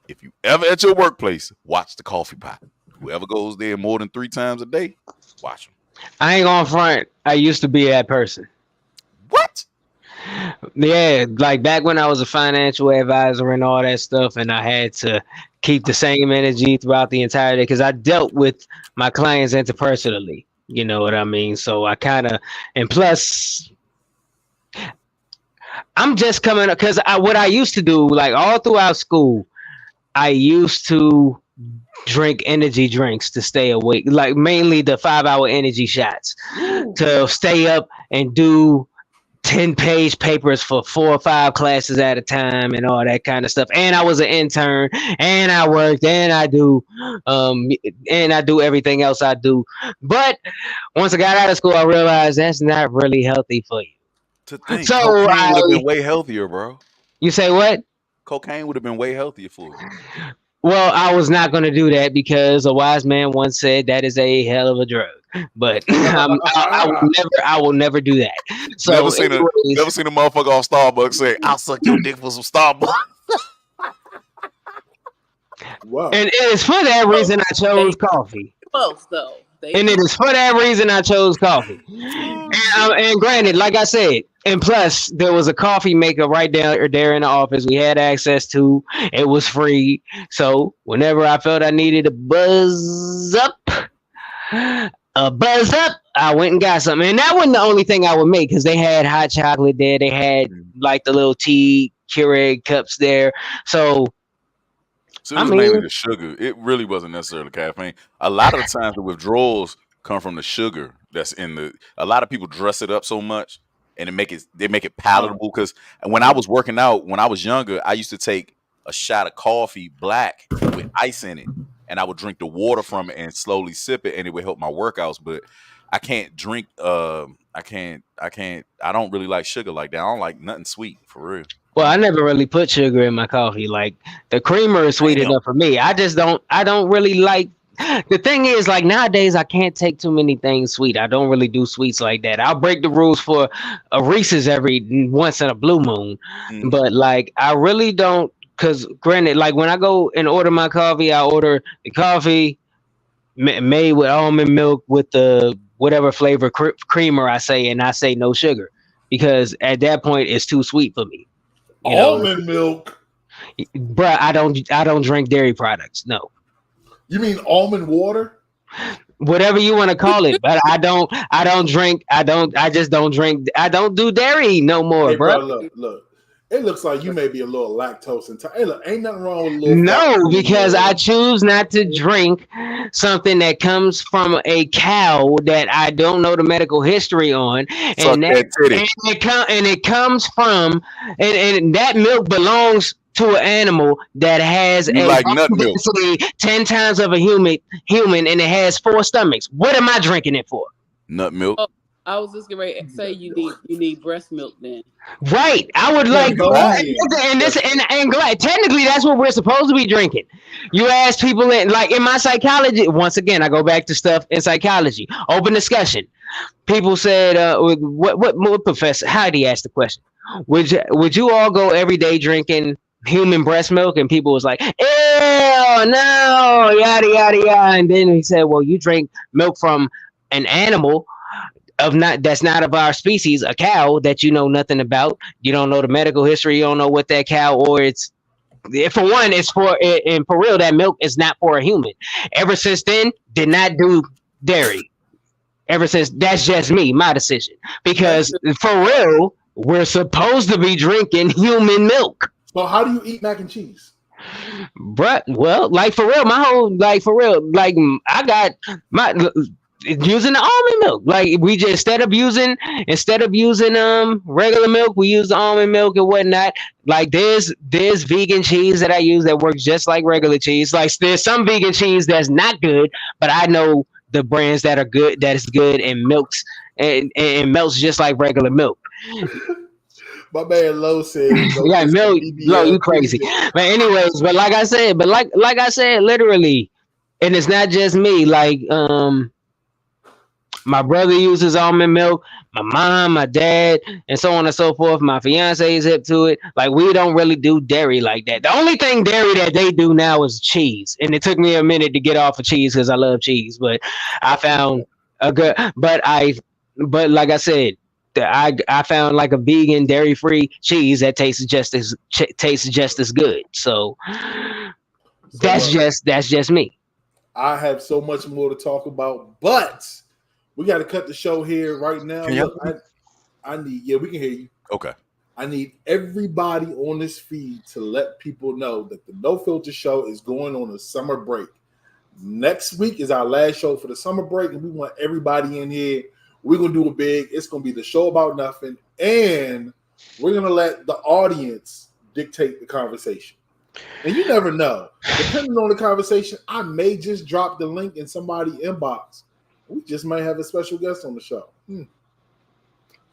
If you ever at your workplace, watch the coffee pot. Whoever goes there more than 3 times a day, watch them. I ain't gonna front. I used to be that person. What? Yeah, like back when I was a financial advisor and all that stuff, and I had to keep the same energy throughout the entire day because I dealt with my clients interpersonally. You know what I mean? So I kind of, and plus, I'm just coming up because what I used to do, like all throughout school, I used to drink energy drinks to stay awake, like mainly the 5-hour energy shots to stay up and do 10-page papers for 4 or 5 classes at a time and all that kind of stuff. And I was an intern and I worked and I do everything else I do. But once I got out of school, I realized that's not really healthy for you. To think, So cocaine would have been way healthier, bro. You say what? Cocaine would have been way healthier for you. Well, I was not going to do that because a wise man once said that is a hell of a drug. But I will never do that. So never seen a motherfucker off Starbucks say, "I'll suck your dick for some Starbucks." Wow. And it is for that reason I chose coffee. Close though. And it is for that reason I chose coffee. And granted, like I said, and plus there was a coffee maker right there in the office we had access to. It was free. So whenever I felt I needed a buzz up, I went and got something. And that wasn't the only thing I would make because they had hot chocolate there. They had like the little tea Keurig cups there. So it was mainly the sugar. It really wasn't necessarily caffeine. A lot of the times the withdrawals come from the sugar that's in the. A lot of people dress it up so much and they make it palatable. Because when I was working out when I was younger, I used to take a shot of coffee black with ice in it, and I would drink the water from it and slowly sip it, and it would help my workouts. But I can't drink. I don't really like sugar like that. I don't like nothing sweet for real. Well, I never really put sugar in my coffee. Like the creamer is sweet enough for me. I don't really like. The thing is, like nowadays, I can't take too many things sweet. I don't really do sweets like that. I'll break the rules for a Reese's every once in a blue moon, but like I really don't. Because granted, like when I go and order my coffee, I order the coffee made with almond milk with the whatever flavor creamer I say, and I say no sugar because at that point it's too sweet for me. Almond milk, bruh. I don't drink dairy products. No. You mean almond water? Whatever you want to call it, but I just don't drink. I don't do dairy no more, hey, bro. Look. It looks like you may be a little lactose intolerant. Hey, look, ain't nothing wrong with a little. No, because I choose not to drink something that comes from a cow that I don't know the medical history on, and it comes from and that milk belongs to an animal that has density 10 times of a human, and it has 4 stomachs. What am I drinking it for? Nut milk. Oh, I was just going to say you need breast milk then. Right. I would like and glad technically that's what we're supposed to be drinking. You ask people in my psychology, once again, I go back to stuff in psychology. Open discussion. People said, what professor, how did he ask the question? Would you all go every day drinking human breast milk? And people was like, ew, no, yada, yada, yada. And then he said, well, you drink milk from an animal that's not of our species, a cow that you know nothing about. You don't know the medical history. You don't know what that cow, or it's for one, it's for, and for real, that milk is not for a human. Ever since then, did not do dairy. Ever since, that's just me, my decision. Because for real, we're supposed to be drinking human milk. So how do you eat mac and cheese? Bruh, well, like for real, I got my using the almond milk. Like we just instead of using regular milk, we use the almond milk and whatnot. Like there's vegan cheese that I use that works just like regular cheese. Like there's some vegan cheese that's not good, but I know the brands that are good, that is good and milks and melts just like regular milk. My man Low said, Yeah, Milk, Low, you crazy. But anyways, but like I said, literally, and it's not just me. Like, my brother uses almond milk, my mom, my dad, and so on and so forth. My fiance is hip to it. Like, we don't really do dairy like that. The only thing dairy that they do now is cheese. And it took me a minute to get off of cheese because I love cheese. But I found a good, but like I said, I found like a vegan dairy free cheese that tastes just as good. So that's just me. I have so much more to talk about, but we got to cut the show here right now. Look, I need, we can hear you. Okay. I need everybody on this feed to let people know that the No Filter Show is going on a summer break. Next week is our last show for the summer break, and we want everybody in here. We're going to do it big. It's going to be the show about nothing, and we're going to let the audience dictate the conversation. And you never know. Depending on the conversation, I may just drop the link in somebody's inbox. We just might have a special guest on the show.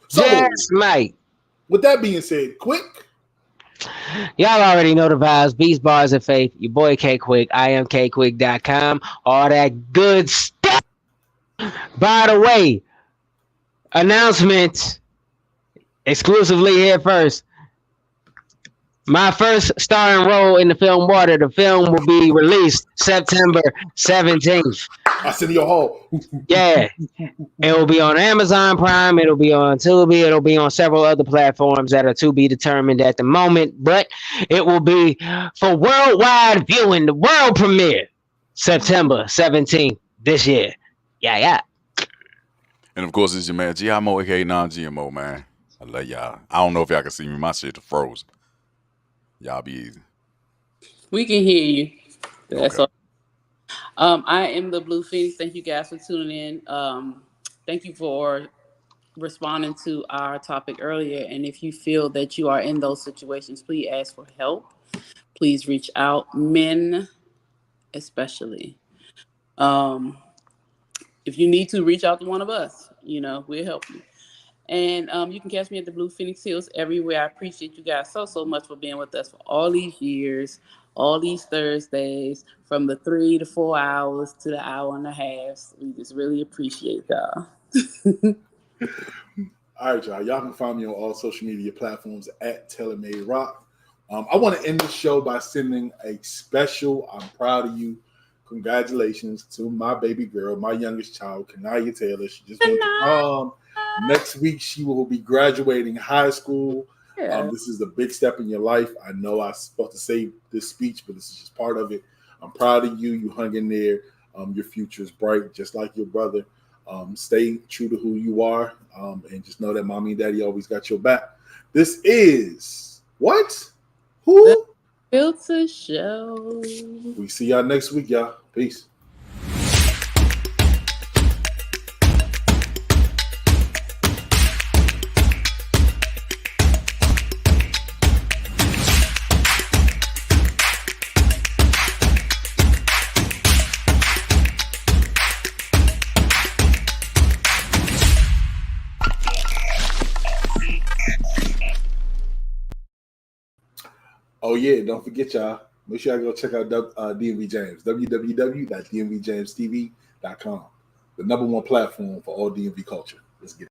So, yes, mate. With that being said, Quick. Y'all already know the vibes. Beats, Bars, and Faith. Your boy K Quick. I am KQuick.com. All that good stuff. By the way, announcement exclusively here first. My first starring role in the film Water. The film will be released September 17th. I send you a hall. Yeah. It will be on Amazon Prime. It'll be on Tubi. It'll be on several other platforms that are to be determined at the moment. But it will be for worldwide viewing, the world premiere, September 17th this year. Yeah. And of course, it's your man GMO, aka non-GMO, man. I love y'all. I don't know if y'all can see me. My shit is frozen. Y'all be easy. We can hear you. That's Okay. all. I am the Blue Phoenix. Thank you guys for tuning in. Thank you for responding to our topic earlier. And if you feel that you are in those situations, please ask for help. Please reach out. Men, especially. If you need to, reach out to one of us. We'll help you. And you can catch me at the Blue Phoenix Hills everywhere. I appreciate you guys so much for being with us for all these years, all these Thursdays, from the 3 to 4 hours to the hour and a half. We just really appreciate y'all. All right, y'all. Y'all can find me on all social media platforms at TaylorMade Rock. I want to end the show by sending a special I'm proud of you. Congratulations to my baby girl, my youngest child, Kanaya Taylor. She just went to prom. Next week, she will be graduating high school. Yeah. This is a big step in your life. I know I was supposed to say this speech, but this is just part of it. I'm proud of you. You hung in there. Your future is bright, just like your brother. Stay true to who you are, and just know that mommy and daddy always got your back. This is what? Who? The Filter Show. We see y'all next week, y'all. Peace. Oh, yeah, don't forget, y'all. Make sure y'all go check out DMV James, www.dmvjamestv.com, the #1 platform for all DMV culture. Let's get it.